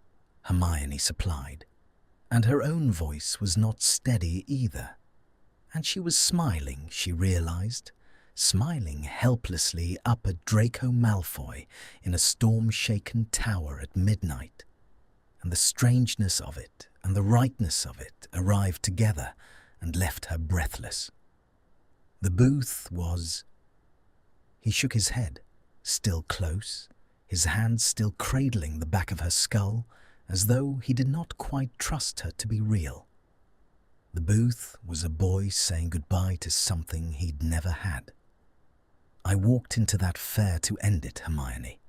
Hermione supplied, and her own voice was not steady either, and she was smiling, she realized, smiling helplessly up at Draco Malfoy in a storm-shaken tower at midnight, and the strangeness of it and the rightness of it arrived together and left her breathless. The booth was— He shook his head, still close, his hand still cradling the back of her skull, as though he did not quite trust her to be real. The booth was a boy saying goodbye to something he'd never had. "I walked into that fair to end it, Hermione.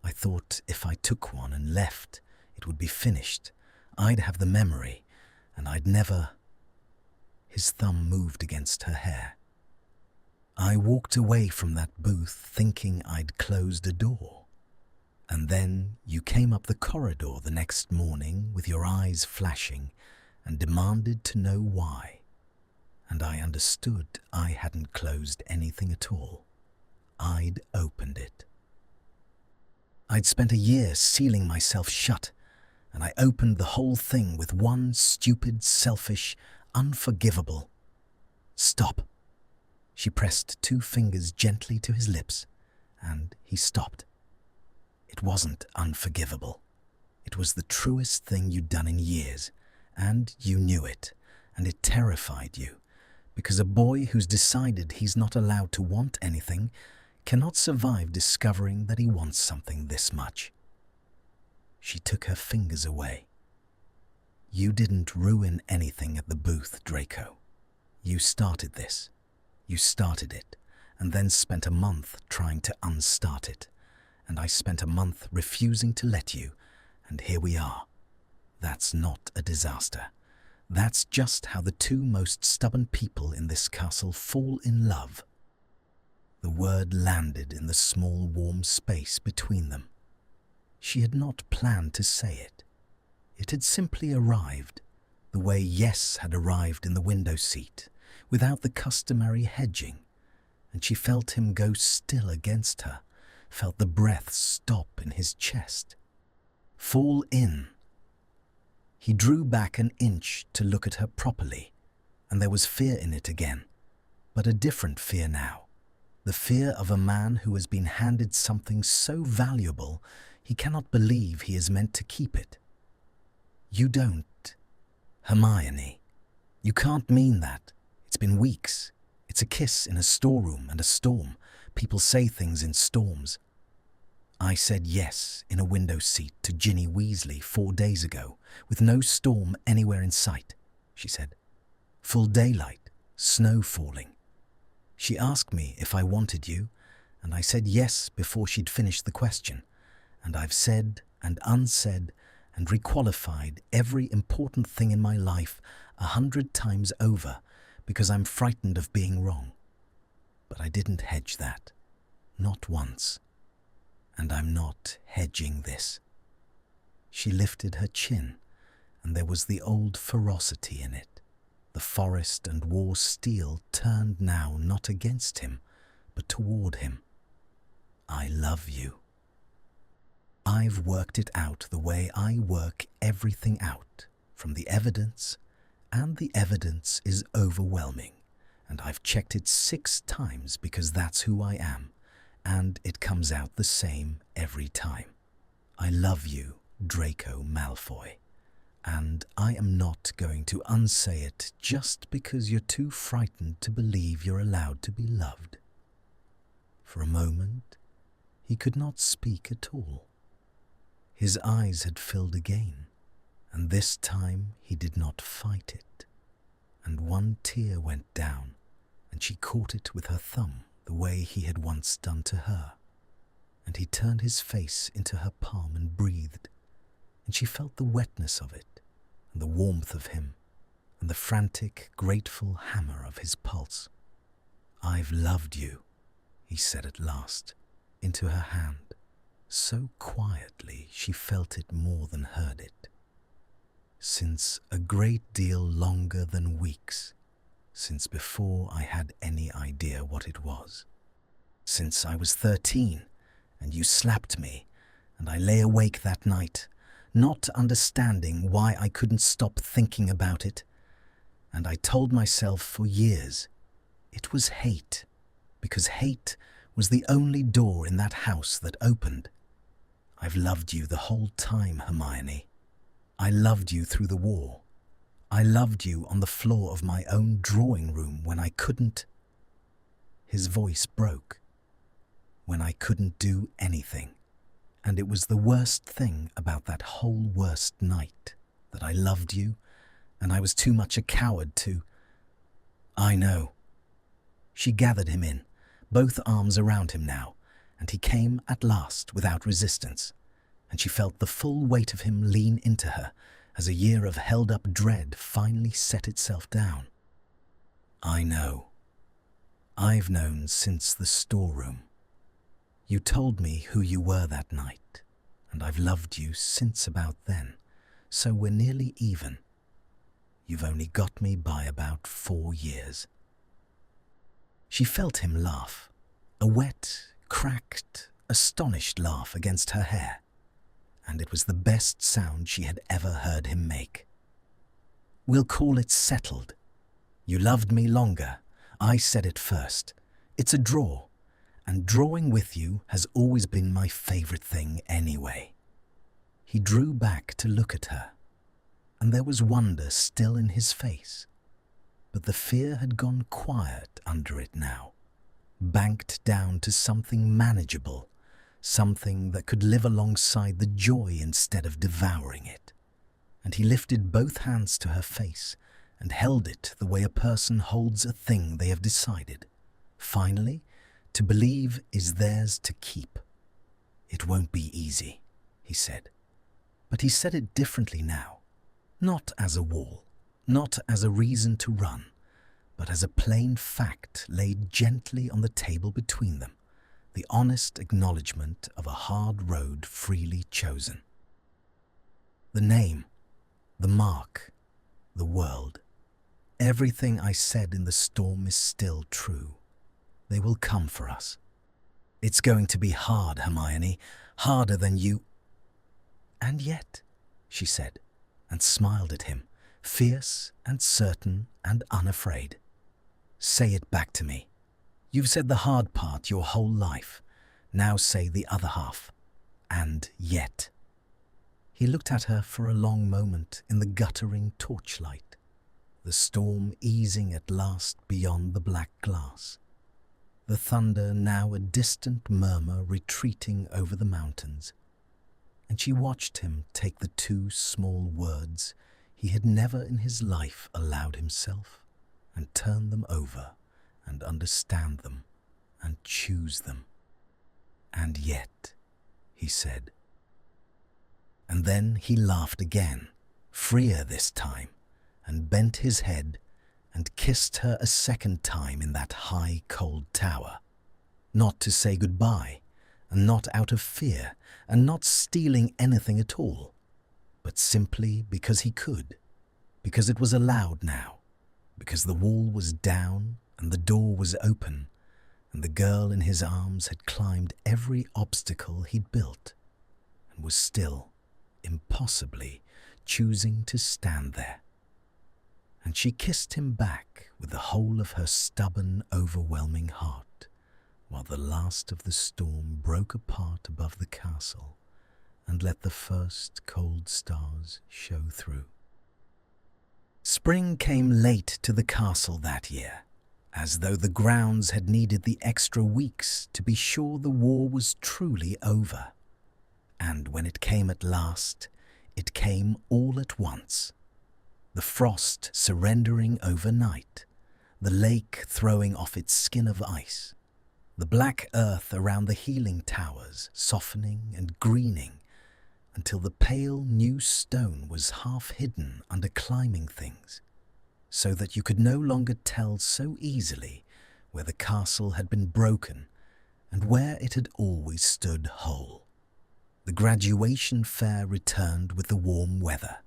I thought if I took one and left, it would be finished. I'd have the memory, and I'd never—" His thumb moved against her hair. "I walked away from that booth thinking I'd closed a door. And then you came up the corridor the next morning with your eyes flashing and demanded to know why. And I understood I hadn't closed anything at all. I'd opened it. I'd spent a year sealing myself shut, and I opened the whole thing with one stupid, selfish, unforgivable— Stop." She pressed 2 fingers gently to his lips, and he stopped. It wasn't unforgivable. It was the truest thing you'd done in years, and you knew it, and it terrified you, because a boy who's decided he's not allowed to want anything cannot survive discovering that he wants something this much. She took her fingers away. "You didn't ruin anything at the booth, Draco. You started this. You started it, and then spent a month trying to unstart it, and I spent a month refusing to let you, and here we are. That's not a disaster. That's just how the 2 most stubborn people in this castle fall in love." The word landed in the small warm space between them. She had not planned to say it. It had simply arrived, the way yes had arrived in the window seat, without the customary hedging, and she felt him go still against her, felt the breath stop in his chest. Fall in. He drew back an inch to look at her properly, and there was fear in it again, but a different fear now. The fear of a man who has been handed something so valuable he cannot believe he is meant to keep it. You don't, Hermione. You can't mean that. It's been weeks. It's a kiss in a storeroom and a storm. People say things in storms. I said yes in a window seat to Ginny Weasley 4 days ago, with no storm anywhere in sight, she said. Full daylight, snow falling. She asked me if I wanted you, and I said yes before she'd finished the question, and I've said and unsaid and requalified every important thing in my life 100 times over because I'm frightened of being wrong. But I didn't hedge that. Not once. And I'm not hedging this. She lifted her chin, and there was the old ferocity in it. The forest and war steel turned now not against him, but toward him. I love you. I've worked it out the way I work everything out, from the evidence, and the evidence is overwhelming, and I've checked it 6 times because that's who I am, and it comes out the same every time. I love you, Draco Malfoy, and I am not going to unsay it just because you're too frightened to believe you're allowed to be loved. For a moment, he could not speak at all. His eyes had filled again, and this time he did not fight it, and one tear went down, and she caught it with her thumb the way he had once done to her, and he turned his face into her palm and breathed, and she felt the wetness of it, and the warmth of him, and the frantic, grateful hammer of his pulse. I've loved you, he said at last, into her hand, so quietly she felt it more than heard it. Since a great deal longer than weeks, since before I had any idea what it was. Since I was 13, and you slapped me, and I lay awake that night, not understanding why I couldn't stop thinking about it. And I told myself for years, it was hate, because hate was the only door in that house that opened. I've loved you the whole time, Hermione. I loved you through the war. I loved you on the floor of my own drawing room when I couldn't. His voice broke. When I couldn't do anything. And it was the worst thing about that whole worst night, that I loved you, and I was too much a coward to. I know. She gathered him in, both arms around him now, and he came at last without resistance, and she felt the full weight of him lean into her, as a year of held-up dread finally set itself down. I know. I've known since the storeroom. You told me who you were that night, and I've loved you since about then, so we're nearly even. You've only got me by about 4 years. She felt him laugh, a wet, cracked, astonished laugh against her hair, and it was the best sound she had ever heard him make. We'll call it settled. You loved me longer. I said it first. It's a draw, and drawing with you has always been my favorite thing anyway. He drew back to look at her, and there was wonder still in his face, but the fear had gone quiet under it now, banked down to something manageable, something that could live alongside the joy instead of devouring it. And he lifted both hands to her face and held it the way a person holds a thing they have decided. Finally, to believe is theirs to keep. It won't be easy, he said. But he said it differently now, not as a wall, not as a reason to run, but as a plain fact laid gently on the table between them, the honest acknowledgement of a hard road freely chosen. The name, the mark, the world. Everything I said in the storm is still true. They will come for us. It's going to be hard, Hermione, harder than you. And yet, she said, and smiled at him, fierce and certain and unafraid. "Say it back to me. You've said the hard part your whole life. Now say the other half. And yet." He looked at her for a long moment in the guttering torchlight, the storm easing at last beyond the black glass, the thunder now a distant murmur retreating over the mountains, and she watched him take the two small words he had never in his life allowed himself and turn them over and understand them and choose them. "And yet," he said. And then he laughed again, freer this time, and bent his head and kissed her a second time in that high, cold tower, not to say goodbye, and not out of fear, and not stealing anything at all, but simply because he could, because it was allowed now, because the wall was down and the door was open, and the girl in his arms had climbed every obstacle he'd built, and was still, impossibly, choosing to stand there. And she kissed him back with the whole of her stubborn, overwhelming heart, while the last of the storm broke apart above the castle and let the first cold stars show through. Spring came late to the castle that year, as though the grounds had needed the extra weeks to be sure the war was truly over. And when it came at last, it came all at once. The frost surrendering overnight, the lake throwing off its skin of ice, the black earth around the healing towers softening and greening until the pale new stone was half hidden under climbing things, so that you could no longer tell so easily where the castle had been broken and where it had always stood whole. The graduation fair returned with the warm weather,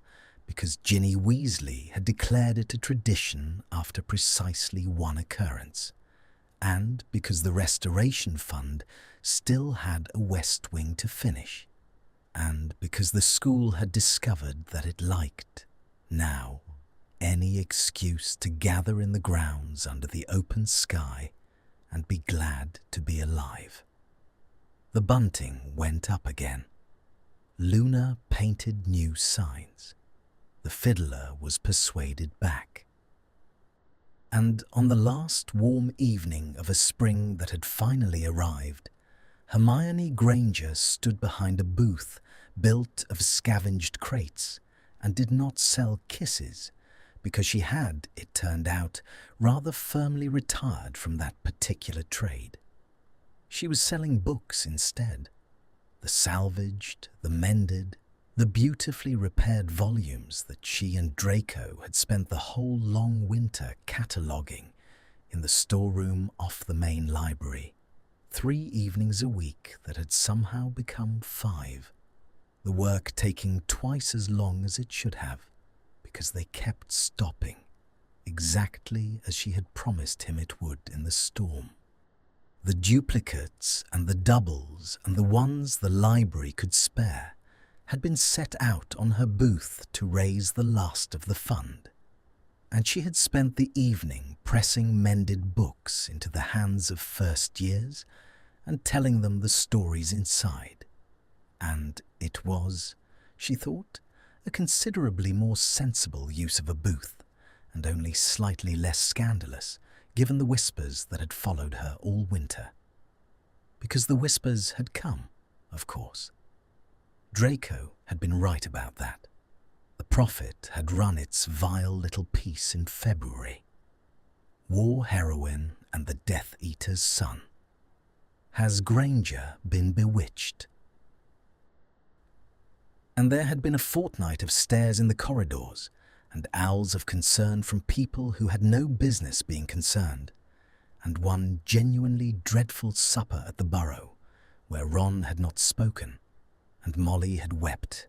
because Ginny Weasley had declared it a tradition after precisely one occurrence, and because the Restoration Fund still had a West Wing to finish, and because the school had discovered that it liked, now, any excuse to gather in the grounds under the open sky and be glad to be alive. The bunting went up again. Luna painted new signs. The fiddler was persuaded back. And on the last warm evening of a spring that had finally arrived, Hermione Granger stood behind a booth built of scavenged crates and did not sell kisses, because she had, it turned out, rather firmly retired from that particular trade. She was selling books instead. The salvaged, the mended, the beautifully repaired volumes that she and Draco had spent the whole long winter cataloguing in the storeroom off the main library, 3 evenings a week that had somehow become 5, the work taking twice as long as it should have, because they kept stopping, exactly as she had promised him it would in the storm. The duplicates and the doubles and the ones the library could spare had been set out on her booth to raise the last of the fund, and she had spent the evening pressing mended books into the hands of first years and telling them the stories inside. And it was, she thought, a considerably more sensible use of a booth, and only slightly less scandalous, given the whispers that had followed her all winter. Because the whispers had come, of course. Draco had been right about that. The Prophet had run its vile little piece in February. War heroine and the Death Eater's son. Has Granger been bewitched? And there had been a fortnight of stares in the corridors, and owls of concern from people who had no business being concerned, and one genuinely dreadful supper at the Burrow, where Ron had not spoken, and Molly had wept,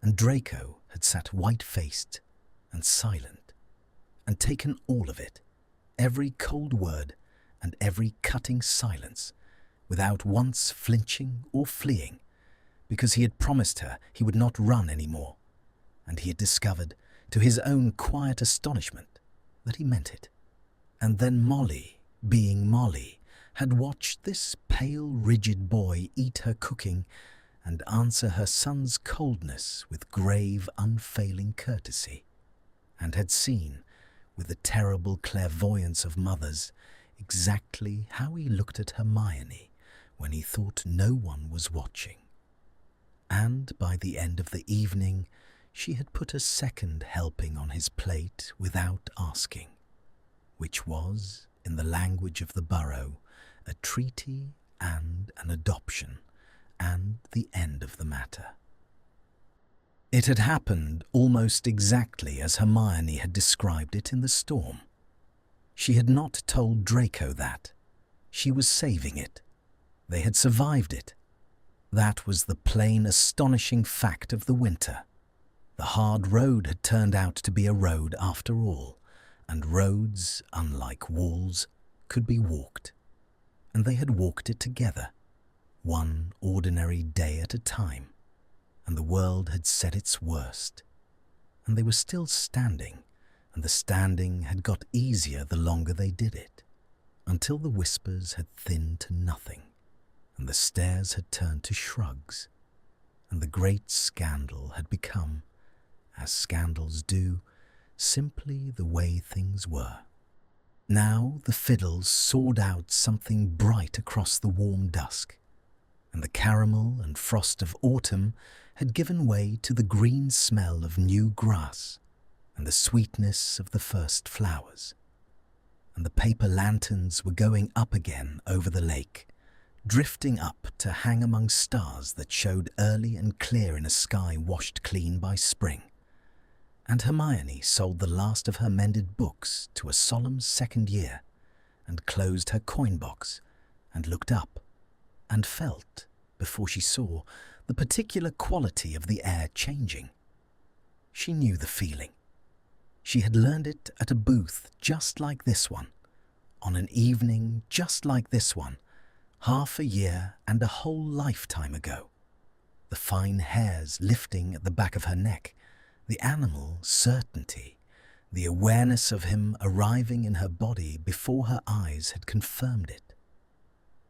and Draco had sat white-faced and silent, and taken all of it, every cold word and every cutting silence, without once flinching or fleeing, because he had promised her he would not run any more, and he had discovered, to his own quiet astonishment, that he meant it. And then Molly, being Molly, had watched this pale, rigid boy eat her cooking and answer her son's coldness with grave, unfailing courtesy, and had seen, with the terrible clairvoyance of mothers, exactly how he looked at Hermione when he thought no one was watching. And by the end of the evening, she had put a second helping on his plate without asking, which was, in the language of the Burrow, a treaty and an adoption, and the end of the matter. It had happened almost exactly as Hermione had described it in the storm. She had not told Draco that. She was saving it. They had survived it. That was the plain, astonishing fact of the winter. The hard road had turned out to be a road after all, and roads, unlike walls, could be walked. And they had walked it together, one ordinary day at a time, and the world had said its worst. And they were still standing, and the standing had got easier the longer they did it, until the whispers had thinned to nothing, and the stares had turned to shrugs, and the great scandal had become, as scandals do, simply the way things were. Now the fiddles soared out something bright across the warm dusk, and the caramel and frost of autumn had given way to the green smell of new grass and the sweetness of the first flowers, and the paper lanterns were going up again over the lake, drifting up to hang among stars that showed early and clear in a sky washed clean by spring. And Hermione sold the last of her mended books to a solemn second year, and closed her coin box, and looked up, and felt, before she saw, the particular quality of the air changing. She knew the feeling. She had learned it at a booth just like this one, on an evening just like this one, half a year and a whole lifetime ago. The fine hairs lifting at the back of her neck, the animal certainty, the awareness of him arriving in her body before her eyes had confirmed it.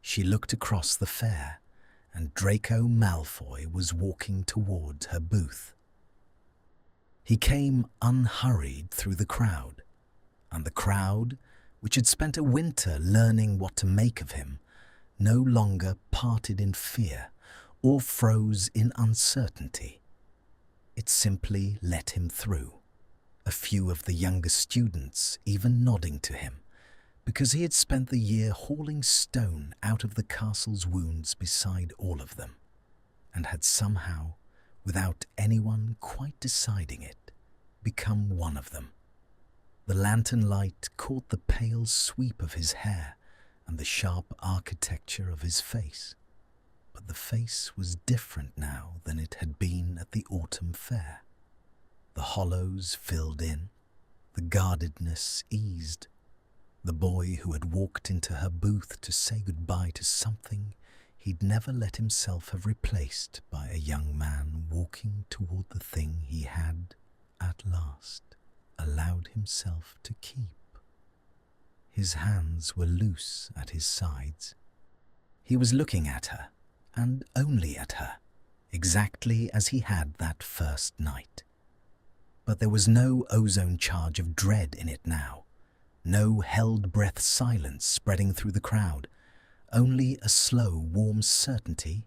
She looked across the fair, and Draco Malfoy was walking towards her booth. He came unhurried through the crowd, and the crowd, which had spent a winter learning what to make of him, no longer parted in fear or froze in uncertainty. It simply let him through, a few of the younger students even nodding to him, because he had spent the year hauling stone out of the castle's wounds beside all of them, and had somehow, without anyone quite deciding it, become one of them. The lantern light caught the pale sweep of his hair and the sharp architecture of his face. But the face was different now than it had been at the autumn fair. The hollows filled in, the guardedness eased. The boy who had walked into her booth to say goodbye to something he'd never let himself have replaced by a young man walking toward the thing he had, at last, allowed himself to keep. His hands were loose at his sides. He was looking at her, and only at her, exactly as he had that first night. But there was no ozone charge of dread in it now, no held-breath silence spreading through the crowd, only a slow, warm certainty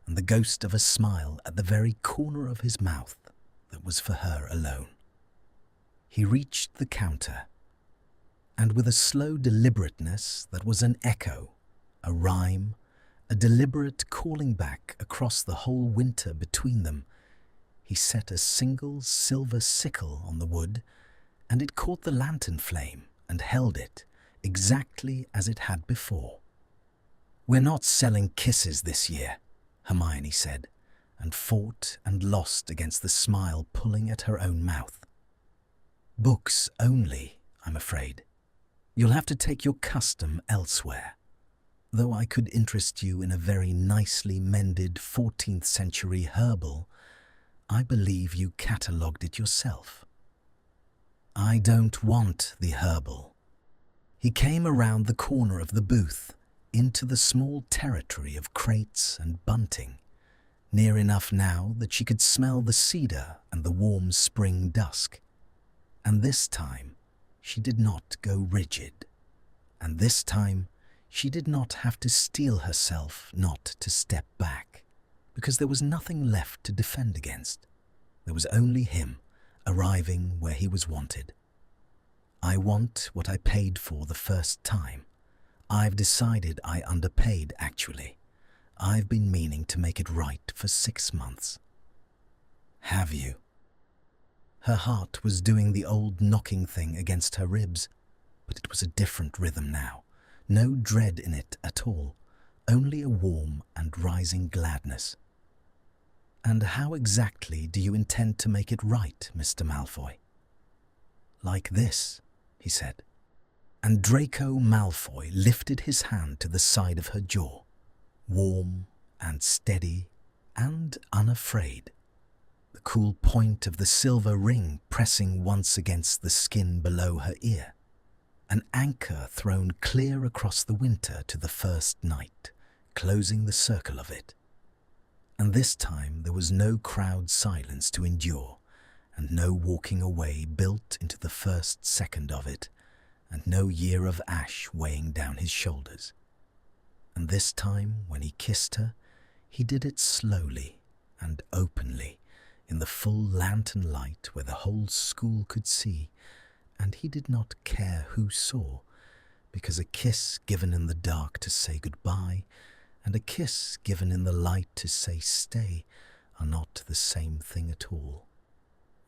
and the ghost of a smile at the very corner of his mouth that was for her alone. He reached the counter, and with a slow deliberateness that was an echo, a rhyme, a deliberate calling back across the whole winter between them, he set a single silver sickle on the wood, and it caught the lantern flame and held it exactly as it had before. "We're not selling kisses this year," Hermione said, and fought and lost against the smile pulling at her own mouth. "Books only, I'm afraid. You'll have to take your custom elsewhere. Though I could interest you in a very nicely mended 14th century herbal, I believe you catalogued it yourself. I don't want the herbal. He came around the corner of the booth, into the small territory of crates and bunting, near enough now that she could smell the cedar and the warm spring dusk. And this time, she did not go rigid. And this time, she did not have to steel herself not to step back, because there was nothing left to defend against. There was only him, arriving where he was wanted. I want what I paid for the first time. I've decided I underpaid, actually. I've been meaning to make it right for 6 months. Have you? Her heart was doing the old knocking thing against her ribs, but it was a different rhythm now. No dread in it at all, only a warm and rising gladness. And how exactly do you intend to make it right, Mr. Malfoy? Like this, he said. And Draco Malfoy lifted his hand to the side of her jaw, warm and steady and unafraid, the cool point of the silver ring pressing once against the skin below her ear, an anchor thrown clear across the winter to the first night, closing the circle of it. And this time there was no crowd silence to endure, and no walking away built into the first second of it, and no year of ash weighing down his shoulders. And this time, when he kissed her, he did it slowly and openly, in the full lantern light where the whole school could see, and he did not care who saw, because a kiss given in the dark to say goodbye and a kiss given in the light to say stay are not the same thing at all.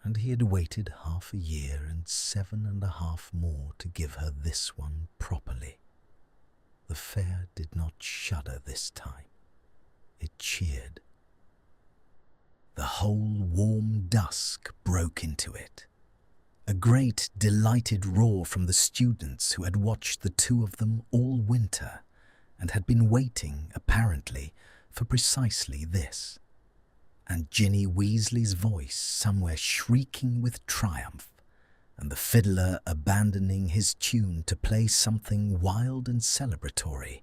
And he had waited 1/2 a year and 7.5 more to give her this one properly. The fair did not shudder this time. It cheered. The whole warm dusk broke into it. A great delighted roar from the students who had watched the two of them all winter and had been waiting, apparently, for precisely this. And Ginny Weasley's voice somewhere shrieking with triumph, and the fiddler abandoning his tune to play something wild and celebratory,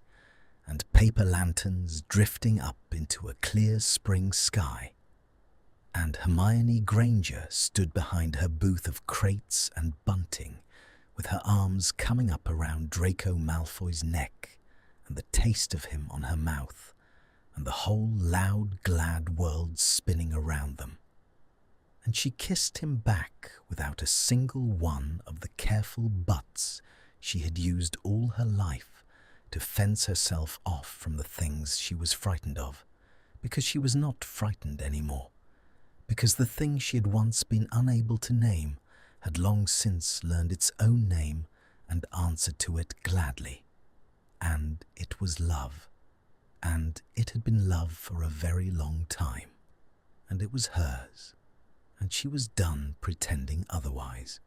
and paper lanterns drifting up into a clear spring sky. And Hermione Granger stood behind her booth of crates and bunting, with her arms coming up around Draco Malfoy's neck, and the taste of him on her mouth, and the whole loud, glad world spinning around them. And she kissed him back without a single one of the careful buts she had used all her life to fence herself off from the things she was frightened of, because she was not frightened anymore, because the thing she had once been unable to name had long since learned its own name and answered to it gladly. And it was love, and it had been love for a very long time, and it was hers, and she was done pretending otherwise.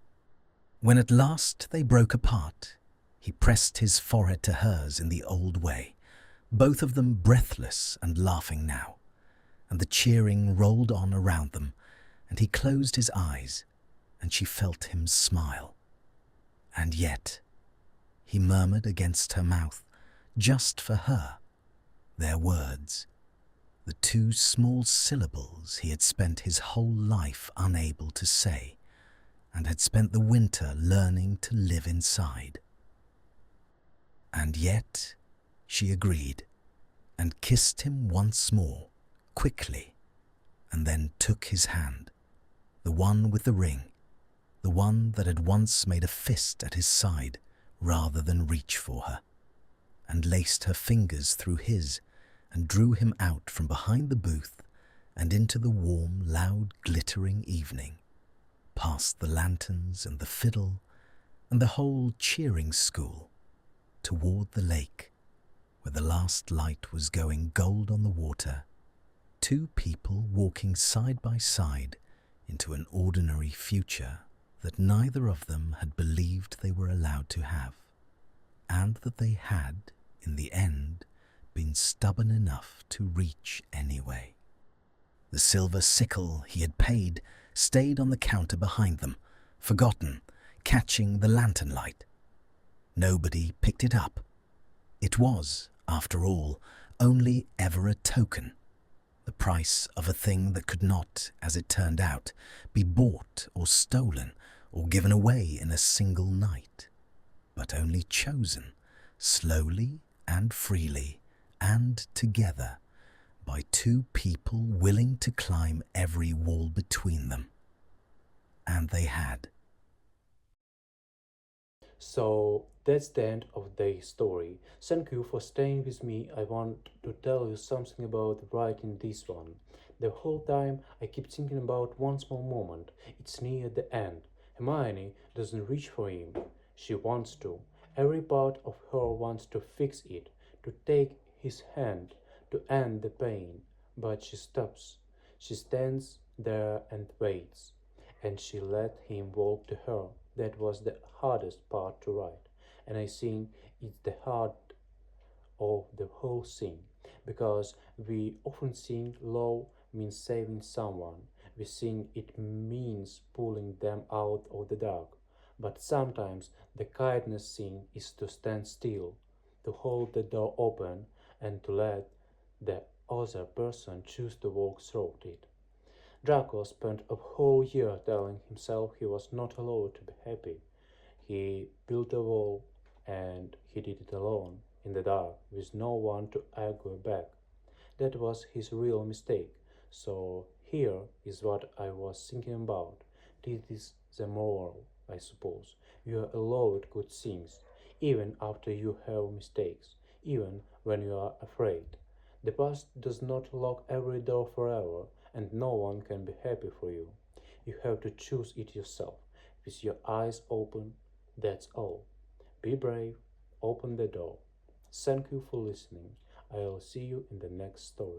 When at last they broke apart, he pressed his forehead to hers in the old way, both of them breathless and laughing now, and the cheering rolled on around them, and he closed his eyes, and she felt him smile. And yet, he murmured against her mouth, just for her, their words, the 2 small syllables he had spent his whole life unable to say, and had spent the winter learning to live inside. And yet, she agreed, and kissed him once more, quickly, and then took his hand, the one with the ring, the one that had once made a fist at his side rather than reach for her, and laced her fingers through his and drew him out from behind the booth and into the warm, loud, glittering evening, past the lanterns and the fiddle and the whole cheering school, toward the lake, where the last light was going gold on the water, 2 people walking side by side into an ordinary future that neither of them had believed they were allowed to have, and that they had, in the end, been stubborn enough to reach anyway. The silver sickle he had paid stayed on the counter behind them, forgotten, catching the lantern light. Nobody picked it up. It was, after all, only ever a token, the price of a thing that could not, as it turned out, be bought or stolen or given away in a single night, but only chosen, slowly and freely and together, by two people willing to climb every wall between them. And they had. So that's the end of the story. Thank you for staying with me. I want to tell you something about writing this one. The whole time I keep thinking about one small moment. It's near the end. Hermione doesn't reach for him. She wants to. Every part of her wants to fix it, to take his hand, to end the pain. But she stops. She stands there and waits, and she let him walk to her. That was the hardest part to write, and I think it's the heart of the whole thing, because we often think love means saving someone. We think it means pulling them out of the dark, but sometimes the kindness thing is to stand still, to hold the door open, and to let the other person choose to walk through it. Draco spent a whole year telling himself he was not allowed to be happy. He built a wall, and he did it alone, in the dark, with no one to argue back. That was his real mistake. So here is what I was thinking about. This is the moral, I suppose. You are allowed good things, even after you have mistakes, even when you are afraid. The past does not lock every door forever, and no one can be happy for you. You have to choose it yourself, with your eyes open, that's all. Be brave, open the door. Thank you for listening. I'll see you in the next story.